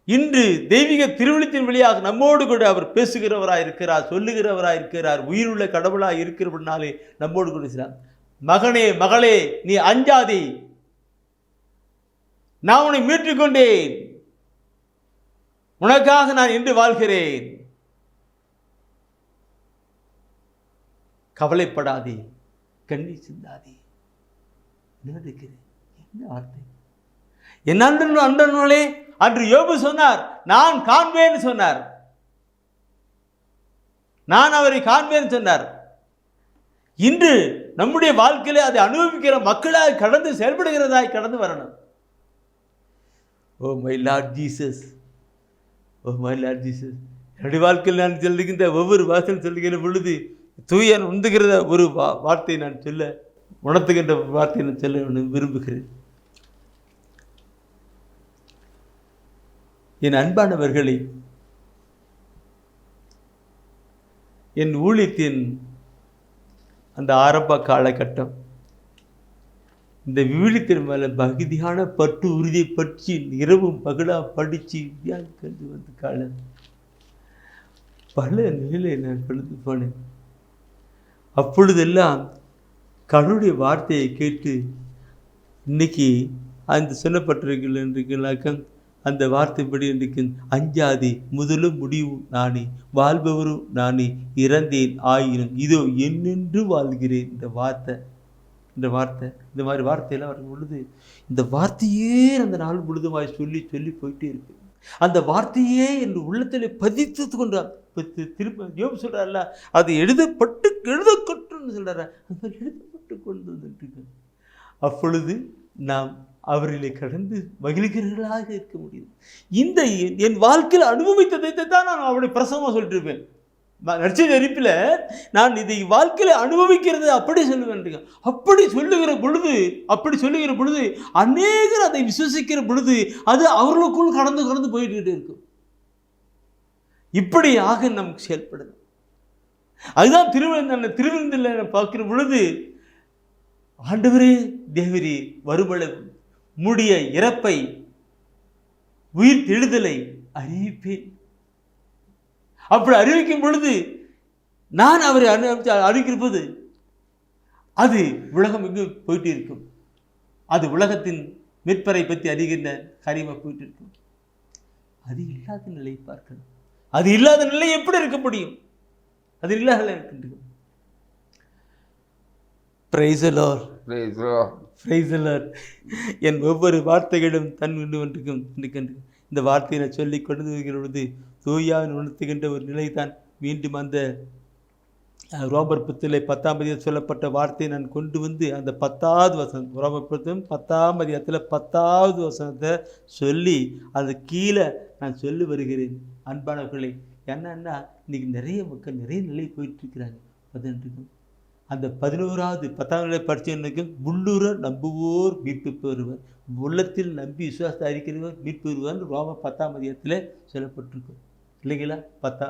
S2: இன்று தெய்வீக திருவிழித்தின் வழியாக நம்மோடு கூட அவர் பேசுகிறவராய் இருக்கிறார், சொல்லுகிறவராய் இருக்கிறார், உயிருள்ள கடவுளாய் இருக்கிறபடினாலே நம்மோடு கூட இருக்கிறார். மகனே மகளே, நீ அஞ்சாதே, நான் உன்னை மீட்டுக்கொண்டேன், உனக்காக நான் இன்று வாழ்கிறேன், கவலைப்படாதே, கண்ணீர் சிந்தாதே. என்ன வார்த்தை! என் அன்றே அன்று யோபு சொன்னார், நான் காண்பேன் சொன்னார், நான் அவரை காண்பேன் சொன்னார். இன்று நம்முடைய வாழ்க்கையில அதை அனுபவிக்கிற மக்களாக கடந்து செயல்படுகிறதாய் கடந்து வரணும். ஓ மை லார்ட் ஜீசஸ், என்னுடைய வாழ்க்கையில் நான் சொல்லுகின்ற ஒவ்வொரு வாசல் சொல்லுகிற பொழுது தூயன் உந்துகிறத ஒரு வார்த்தையை நான் சொல்ல, உணர்த்துகின்ற வார்த்தையை நான் சொல்ல விரும்புகிறேன். என் அன்பானவர்களே, என் ஊழியத்தின் அந்த ஆரம்ப காலகட்டம், இந்த விவிலியத்தின் மேலே பகுதியான பட்டு உறுதியை பற்றி இரவும் பகலாக படித்து கண்டு வந்து காலம் பல நிலையில நான் கலந்து போனேன். அப்பொழுதெல்லாம் கடவுளுடைய வார்த்தையை கேட்டு இன்னைக்கு அந்த சொல்லப்பட்டிருக்கீங்களாக்க அந்த வார்த்தைப்படி இன்றைக்கு அஞ்சாதே, முதலும் முடிவும் நானே, வாழ்பவரும் நானே, இறந்தேன் ஆயினும் இதோ என்னென்று வாழ்கிறேன். இந்த மாதிரி வார்த்தையெல்லாம் வரும் பொழுது இந்த வார்த்தையே அந்த நாள் முழுதுமாய் சொல்லி சொல்லி போயிட்டே இருக்கு. அந்த வார்த்தையே என் உள்ளத்தில் பதித்து கொண்டார். திரும்ப யோபு சொல்றாருல, அது எழுதப்பட்டுன்னு சொல்றாரு, அந்த மாதிரி எழுதப்பட்டு கொண்டு வந்துட்டு அப்பொழுது நாம் அவர்களை கடந்து மகிழ்கிறவர்களாக இருக்க முடியும். இந்த என் வாழ்க்கையில் அனுபவித்ததை தான் நான் அவருடைய பிரசவமாக சொல்லிட்டு இருப்பேன். நற்செய்தி அறிவிப்பில் நான் இதை வாழ்க்கையில் அனுபவிக்கிறது அப்படி சொல்லுவேன். அப்படி சொல்லுகிற பொழுது அநேகர் அதை விசுவசிக்கிற பொழுது அது அவர்களுக்குள் கடந்து போயிட்டு இருக்கும். இப்படியாக நமக்கு செயல்படுது. அதுதான் திருவிருந்தில் பார்க்கிற பொழுது, ஆண்டவரே தேவரே வருமளவு முடிய இறப்பை உயிர் தெழுதலை அறிவிப்பேன். அப்படி அறிவிக்கும் பொழுது நான் அவரை அறிவிக்கிற போது அது உலகம் எங்கு போயிட்டு இருக்கும். அது உலகத்தின் மீட்பரை பற்றி அறிகின்ற காரியமாக போயிட்டு இருக்கும். அது இல்லாத நிலையை பார்க்கணும். அது இல்லாத நிலை எப்படி இருக்க முடியும்? அது இல்லாத இருக்கின்றது. Praise the Lord,
S3: Praise the Lord.
S2: Praise the Lord. என் ஒவ்வொரு வார்த்தைகளும் தன் ஒன்றுக்கும் இந்த வார்த்தையை நான் சொல்லி கொண்டு வருகிற பொழுது தூயாவின் உணர்த்துகின்ற ஒரு நிலை தான் மீண்டும் அந்த ரோமர் 10 சொல்லப்பட்ட வார்த்தையை நான் கொண்டு வந்து அந்த 10வது வசனம், ரோமர் 10 10வது வசனத்தை சொல்லி அது கீழே நான் சொல்லி வருகிறேன். அன்பானவர்களே, என்னன்னா இன்னைக்கு நிறைய மக்கள் நிறைய நிலை போயிட்டு இருக்கிறாங்க. 18 அந்த 11வது 10ஆம் நிலை படித்தவனுக்கு உள்ளுர நம்புவோர் மீட்பு பெறுவர், உள்ளத்தில் நம்பி விசுவாசத்தை அறிக்கிறவர் மீட்பு பெறுவார் ரோமர் 10 சொல்லப்பட்டிருக்கும் இல்லைங்களா? 10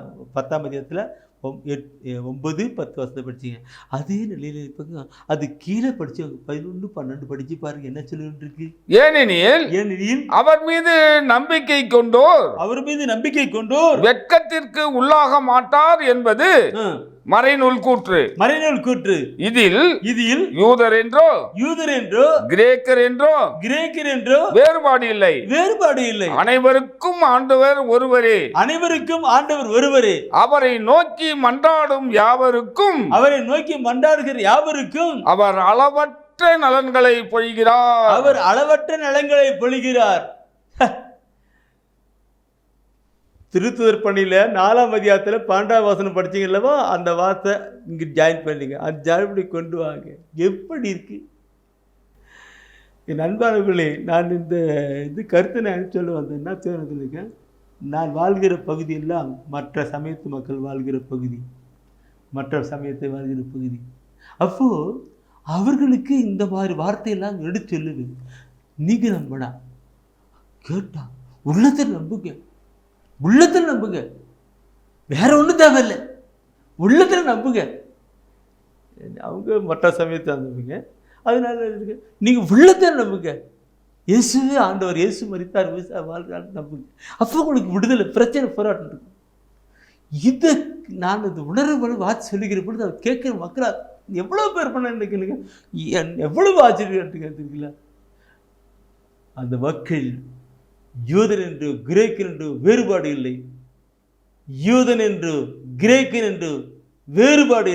S2: 9 10 வசனத்தை படிச்சிங்க. அதே நிலையில் இருப்பாங்க. அது கீழே படிச்சவங்க 11 12 படிச்சு பாருங்க என்ன சொல்லிட்டு இருக்கு.
S3: ஏனெனில் அவர் மீது நம்பிக்கை கொண்டோர் வெட்கத்திற்கு உள்ளாக மாட்டார் என்பது மறைநூல் கூற்று. இதில் யூதர் என்றோ கிரேக்கர் என்றோ வேறுபாடு இல்லை. அனைவருக்கும் ஆண்டவர் ஒருவரே. அவரை நோக்கி மன்றாடுகிற யாவருக்கும் அவர் அளவற்ற நலன்களை பொழிகிறார்.
S2: திருத்துதர் பணியில் 4ஆம் அதிகாரத்தில் 12ஆம் வசனம் படிச்சிங்கல்லவா, அந்த வார்த்தை இங்கே ஜாயின் பண்ணிங்க. அது ஜாயின் கொண்டு வாங்க. எப்படி இருக்கு என் அன்பானவர்களே? நான் இந்த கருத்தை நான் சொல்ல வந்தேன். என்ன சொல்லியிருக்கேன்? நான் வாழ்கிற பகுதியெல்லாம் மற்ற சமயத்து மக்கள் வாழ்கிற பகுதி, அப்போது அவர்களுக்கு இந்த மாதிரி வார்த்தையெல்லாம் எடுத்து சொல்லுது. நீங்கள் நம்பனா கேட்டா உள்ளத்தில் நம்புங்க, வேற ஒன்றும் தேவையில்லை, உள்ளத்தில் நம்புங்க. அவங்க மற்ற சமயத்தை நம்புங்க. அதனால நீங்கள் உள்ளத்தில் நம்புங்க. இயேசுவே ஆண்டவர், இயேசு மரித்தார், வாழ்கிறார் நம்புங்க. அப்போ உங்களுக்கு விடுதலை, பிரச்சனை போராட்டம் இருக்கும். இதை நான் இது உணர்வு வாட்சி சொல்லுகிற பொழுது அதை கேட்குற மக்களாக எவ்வளோ பேர் பண்ண நினைக்கிறீங்க? எவ்வளவு ஆச்சரியம் கேட்டுருக்கீங்களா? அந்த மக்கள் யூதன் என்று கிரேக்கன் என்று வேறுபாடு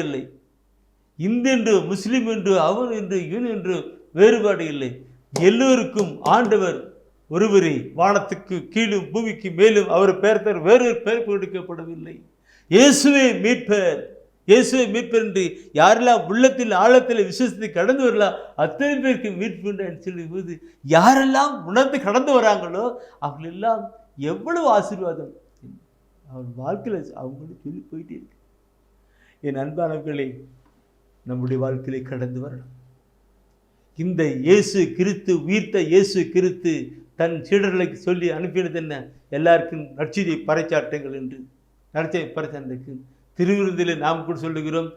S2: இல்லை. இந்து என்று முஸ்லீம் என்று அவன் என்று இவன் என்று வேறுபாடு இல்லை. எல்லோருக்கும் ஆண்டவர் ஒருவரே. வானத்துக்கு கீழும் பூமிக்கு மேலும் அவர் பெயர் வேறு பெயர் கொடுக்கப்படவில்லை. இயேசுவே மீட்பர் என்று யாரெல்லாம் உள்ளத்தில் ஆழத்தில் விசுவாசத்தை கடந்து வரலாம் அத்தனை பேருக்கு மீட்பு சொல்லும் போது யாரெல்லாம் உணர்ந்து கடந்து வராங்களோ அவங்களெல்லாம் எவ்வளவு ஆசீர்வாதம் அவன் வாழ்க்கையில் அவங்களும் சொல்லி போயிட்டே இருக்கு. என் அன்பானவர்களே, நம்முடைய வாழ்க்கையிலே கடந்து வரணும். இந்த இயேசு கிறிஸ்து, உயிர்த்த இயேசு கிறிஸ்து தன் சீடர்களுக்கு சொல்லி அனுப்பினது என்ன? எல்லாருக்கும் நற்செய்தியை பறைச்சாட்டுங்கள் என்று. நற்செய்தியை பறைச்சாட்டுக்கு திருவிருந்தில் நாம் கூட சொல்லுகிறோம்,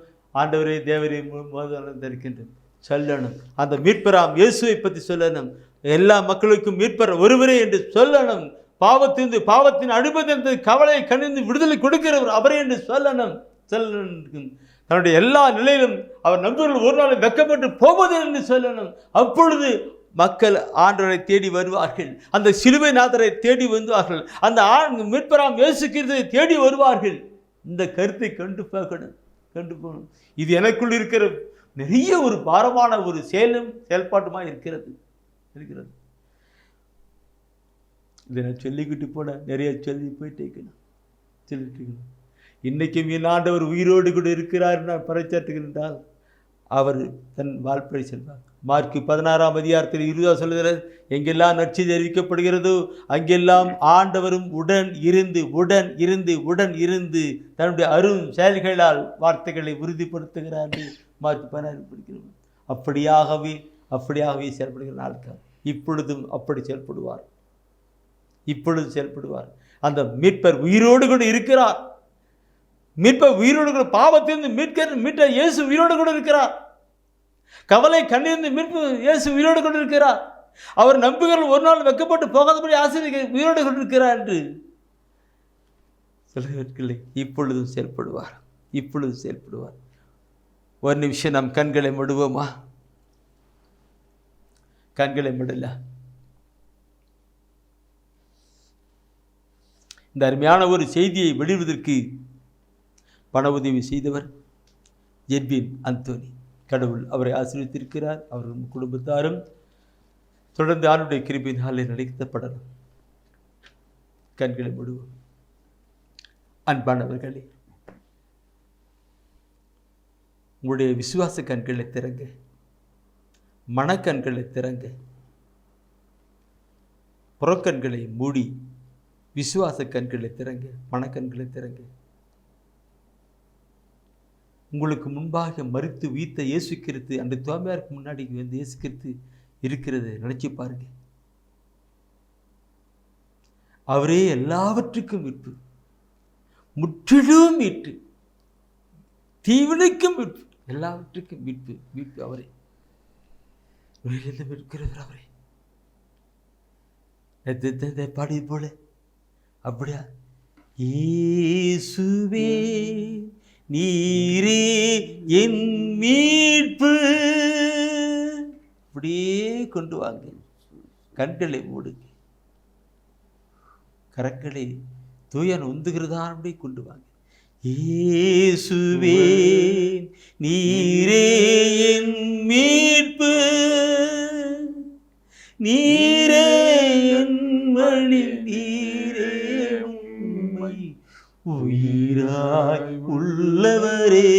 S2: ஆண்டவரே தேவரே இருக்கின்றோம் சொல்லணும். அந்த மீட்பராம் இயேசுவை பற்றி சொல்லணும். எல்லா மக்களுக்கும் மீட்பர் ஒருவரே என்று சொல்லணும். பாவத்தின் அனுபவத்தை கவலை கணிந்து விடுதலை கொடுக்கிறவர் அவரே என்று சொல்லணும். தன்னுடைய எல்லா நிலையிலும் அவர் நம்புவர்கள் ஒரு நாள் வெக்கப்பட்டு போவது என்று சொல்லணும். அப்பொழுது மக்கள் ஆண்டவரை தேடி வருவார்கள். அந்த சிலுவை நாதரை தேடி வருவார்கள். அந்த மீட்பராம் இயேசு கிறிஸ்துவை தேடி வருவார்கள். இந்த கருத்தை கண்டு போகணும். இது எனக்குள் இருக்கிற நிறைய ஒரு பாரமான ஒரு செயல்பாட்டுமாக இருக்கிறது. இதை நான் சொல்லிக்கிட்டு போனேன், நிறைய சொல்லி போயிட்டேக்கணும், சொல்லிட்டு இருக்கணும். இன்றைக்கும் என் ஆண்டவர் உயிரோடு கூட இருக்கிறார் நான் பறைச்சாட்டுகின்றால் அவர் தன் வாழ்ப்பை செல்வார். மார்க் 16ஆம் அதிகாரத்தில் 20 சொல்லுகிறார், எங்கெல்லாம் நற்செய்தி அறிவிக்கப்படுகிறதோ அங்கெல்லாம் ஆண்டவரும் உடன் இருந்து தன்னுடைய அரும் செயல்களால் வார்த்தைகளை உறுதிப்படுத்துகிறார். மார்க் 16 படிக்கிறோம். அப்படியாகவே செயல்படுகிற ஆட்கள் இப்பொழுதும் அப்படி செயல்படுவார். அந்த மீட்பர் உயிரோடு கூட இருக்கிறார். மீட்பர் உயிரோடு கூட, பாவத்திலிருந்து மீட்ட இயேசு உயிரோடு கூட இருக்கிறார். கவலை கண்ணிருந்து மீட்பு இயேசு உயிரோடு கொண்டு இருக்கிறார். அவர் நம்பிக்கைகள் ஒரு நாள் வெக்கப்பட்டு போகாதபடி ஆசிரியர் உயிரோடு கொண்டிருக்கிறார் என்று சொல்ல இப்பொழுதும் செயல்படுவார். ஒரு நிமிஷம் நம் கண்களை மூடுவோமா? கண்களை மூடல. இந்த அருமையான ஒரு செய்தியை வெளியிடுவதற்கு பண உதவி செய்தவர் எட்வின் அந்தோனி. கடவுள் அவரை ஆசீர்வதித்திருக்கிறார். அவரும் குடும்பத்தாரும் தொடர்ந்து ஆண்டுடைய கிருபையினாலே நடத்தப்படணும். கண்களை மூடுவோம். அன்பானவர்களே, உங்களுடைய விசுவாச கண்களை திறங்க, மனக்கண்களை திறங்க. புறக்கண்களை மூடி விசுவாச கண்களை திறங்க, மனக்கண்களை திறங்க. உங்களுக்கு முன்பாக மரித்து உயிர்த்த இயேசு கிறிஸ்து அந்த தோமையாருக்கு முன்னாடி வந்து இயேசு கிறிஸ்து இருக்கிறத நினைச்சு பாருங்க. அவரே எல்லாவற்றுக்கும் மீட்பு, முற்றிலும் மீட்பு, தீவினைக்கும் மீட்பு, எல்லாவற்றுக்கும் மீட்பு அவரே. உயிரிழந்து இருக்கிறவர் அவரே. பாடியது போல அப்படியா? இயேசுவே நீரே என் மீட்பு. அப்படியே கொண்டு வாங்க. கண்களை மூடுங்க, கரங்களை தூயன் உந்துகிறதா அப்படி கொண்டு வாங்க. இயேசுவே நீரே என் மீட்பு, நீரே என் வழி, நீரே உண்மை, உயிராய் உள்ளவரே,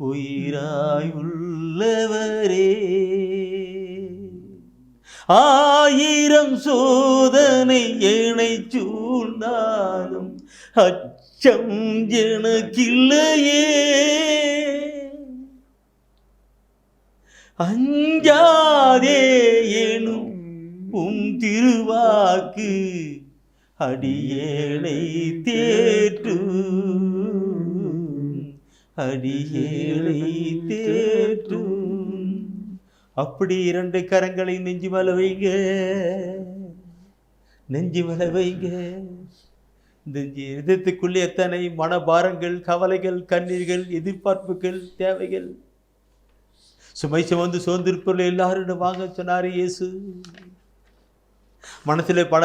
S2: உயிராய் உள்ளவரே. ஆயிரம் சோதனை என்னை சூழ்ந்தாலும் அச்சம் எனக்கில்லையே. அஞ்சாதே எனும் திருவாக்கு அடியேனை தேற்றும், அடியேனை தேற்றும். அப்படி இரண்டு கரங்களை நெஞ்சு மேல வைங்க, நெஞ்சு மேல வைங்க. இந்த இதயத்துக்குள்ளே எத்தனை மனபாரங்கள், கவலைகள், கண்ணீர்கள், எதிர்பார்ப்புகள், தேவைகள், சுமை சுமந்து சோர்ந்திருப்பவர்கள் எல்லாரும் வாங்க சொன்னார் இயேசு. மனசிலே பல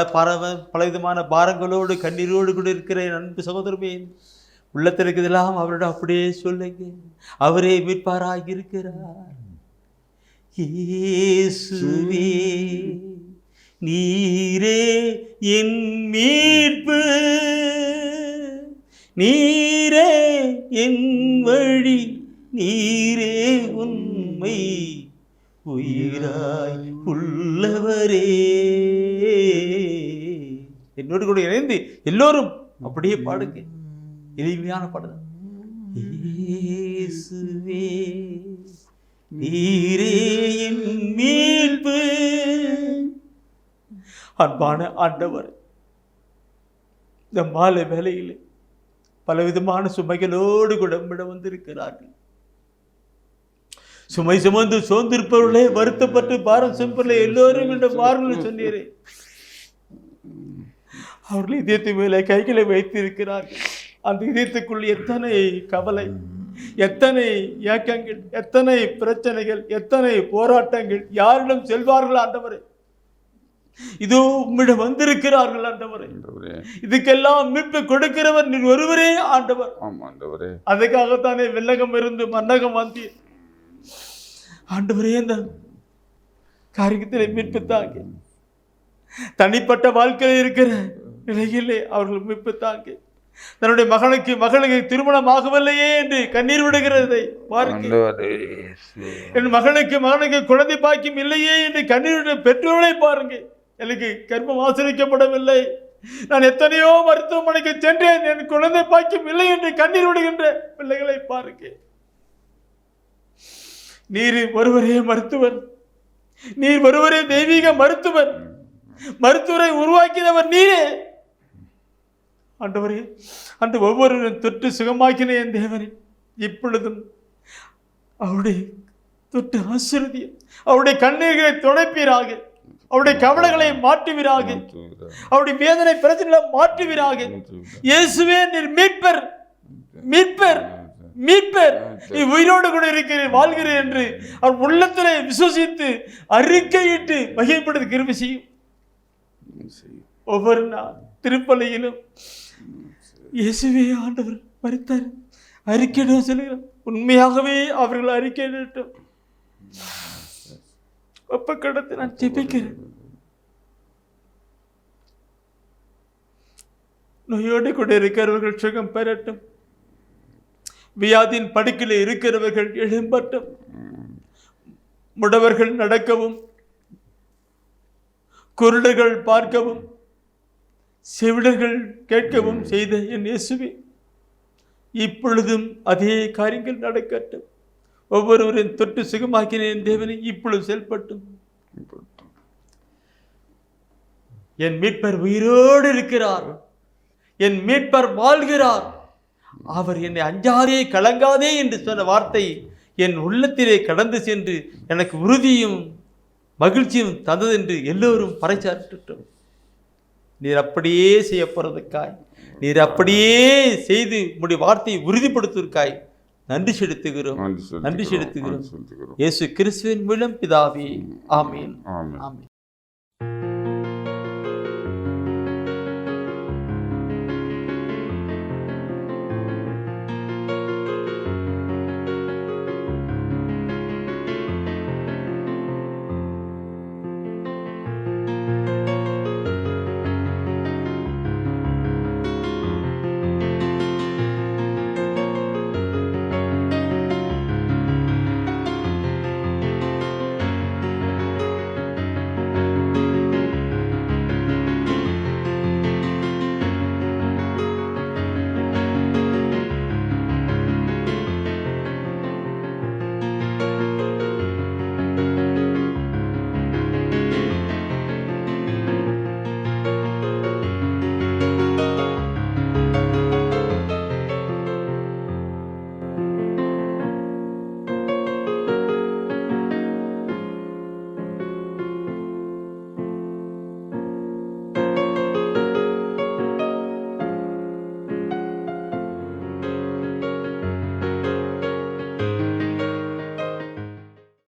S2: விதமான பாரங்களோடு கண்ணீரோடு கூட இருக்கிற அன்பு சகோதரமே, உள்ளத்தில் இருக்கிறதெல்லாம் அவரிடம் அப்படியே சொல்லுங்க. அவரே மீட்பாராக இருக்கிறார். இயேசுவே நீரே என் மீட்பு, நீரே என் வழி, நீரே உண்மை, உயிராய் உள்ளவரே. என்னோடு கூட இணைந்து எல்லோரும் அப்படியே பாடுங்க, எளிமையான பாடுதான். இயேசுவே நீரே என் மீட்பு. அன்பான ஆண்டவர், இந்த மாலை வேளையில் பலவிதமான சுமைகளோடு கூட நம்மிடம் வந்திருக்கிறார்கள். சுமை சுமந்து சோர்ந்திருப்பவர்களே, வருத்தப்பட்டு பாரம் சுமப்பவர்களே, எல்லோரும் என்ற பாருங்கள் சொன்னீரே. அவர்கள் இதயத்து மேலே கைகளை வைத்திருக்கிறார்கள். அந்த இதயத்துக்குள் எத்தனை கவலை, எத்தனை ஏக்கங்கள், எத்தனை பிரச்சனைகள், எத்தனை போராட்டங்கள். யாரிடம் செல்வார்கள் ஆண்டவரே? இதோ உம்மிடம் வந்திருக்கிறார்கள் ஆண்டவரே. இதுக்கெல்லாம் மீட்பு கொடுக்கிறவர் நீர் ஒருவரே ஆண்டவர். அதுக்காகத்தானே விண்ணகம் இருந்து மன்னகம் வந்தி ஆண்டவரே. இந்த காரியத்திலே மீட்பு தாங்க. தனிப்பட்ட வாழ்க்கையில் இருக்கிற நிலையிலே அவர்கள் மீட்பு தாங்க. தன்னுடைய மகளுக்கு திருமணம் ஆகவில்லையே என்று கண்ணீர் விடுகிறதை பாருங்கள். என் மகனுக்கு குழந்தை பாக்கியம் இல்லையே என்று கண்ணீர் விடுகிற பெற்றோரை பாருங்க. எனக்கு கர்ப்பம் ஆசிரிக்கப்படவில்லை, நான் எத்தனையோ மருத்துவமனைக்கு சென்றேன், என் குழந்தை பாக்கியம் இல்லை என்று கண்ணீர் விடுகின்ற பிள்ளைகளை பாருங்க. நீர் ஒருவரே மருத்துவர், நீர் ஒருவரே தெய்வீக மருத்துவர், மருத்துவரை உருவாக்கினவர் நீரே ஆண்டவரே. அந்த ஒவ்வொருவரும் தொட்டு சுகமாக்கின என் தேவனே, இப்பொழுதும் அவருடைய தொட்டு ஆசீர்வதியும், அவருடைய கண்ணீர்களை துடைப்பீராக, அவருடைய கவலைகளை மாற்றுவீராக, அவருடைய வேதனை பிரச்சனைகளை மாற்றுவீராக. இயேசுவே நீர் மீட்பர், மீட்பர், மீட்பர், நீ உயிரோடு கூட இருக்கிறீர், வாழ்கிறீர் என்று அவர் உள்ளத்திலே விசுவசித்து அறிக்கையிட்டு மகிமைப்படுத்த கிருபை செய்யும். ஒவ்வொரு நாள் திருப்பலியிலும் இயேசுவே ஆண்டவர் மரித்தார் அறிக்கையிட சொல்கிறோம். உண்மையாகவே அவர்கள் அறிக்கையிடட்டும். ஒப்ப கடத்தை நான் ஜெபிக்கிறேன். நோயோடு கூட இருக்கிறவர்கள் சுகம் பெறட்டும், வியாதியின் படுக்கையில் இருக்கிறவர்கள் எழும்பட்டும், முடவர்கள் நடக்கவும், குருடர்கள் பார்க்கவும், செவிடர்கள் கேட்கவும் செய்த என் இயேசுவே, இப்பொழுதும் அதே காரியங்கள் நடக்கட்டும். ஒவ்வொருவரின் தொட்டு சுகமாக்கின என் தேவனை இப்பொழுது செயல்பட்டும். என் மீட்பர் உயிரோடு இருக்கிறார், என் மீட்பர் வாழ்கிறார், அவர் என்னை அஞ்சாதே கலங்காதே என்று சொன்ன வார்த்தை என் உள்ளத்திலே கடந்து சென்று எனக்கு உறுதியும் மகிழ்ச்சியும் தந்தது என்று எல்லோரும் பறைசாற்றட்டும். நீர் அப்படியே செய்ய போறதுக்காய், நீர் அப்படியே செய்து உம்முடைய வார்த்தையை உறுதிப்படுத்துவதற்காய் நன்றி செலுத்துகிறோம், நன்றி செலுத்துகிறோம். இயேசு கிறிஸ்துவின் மூலம் பிதாவே, ஆமீன், ஆமீன்.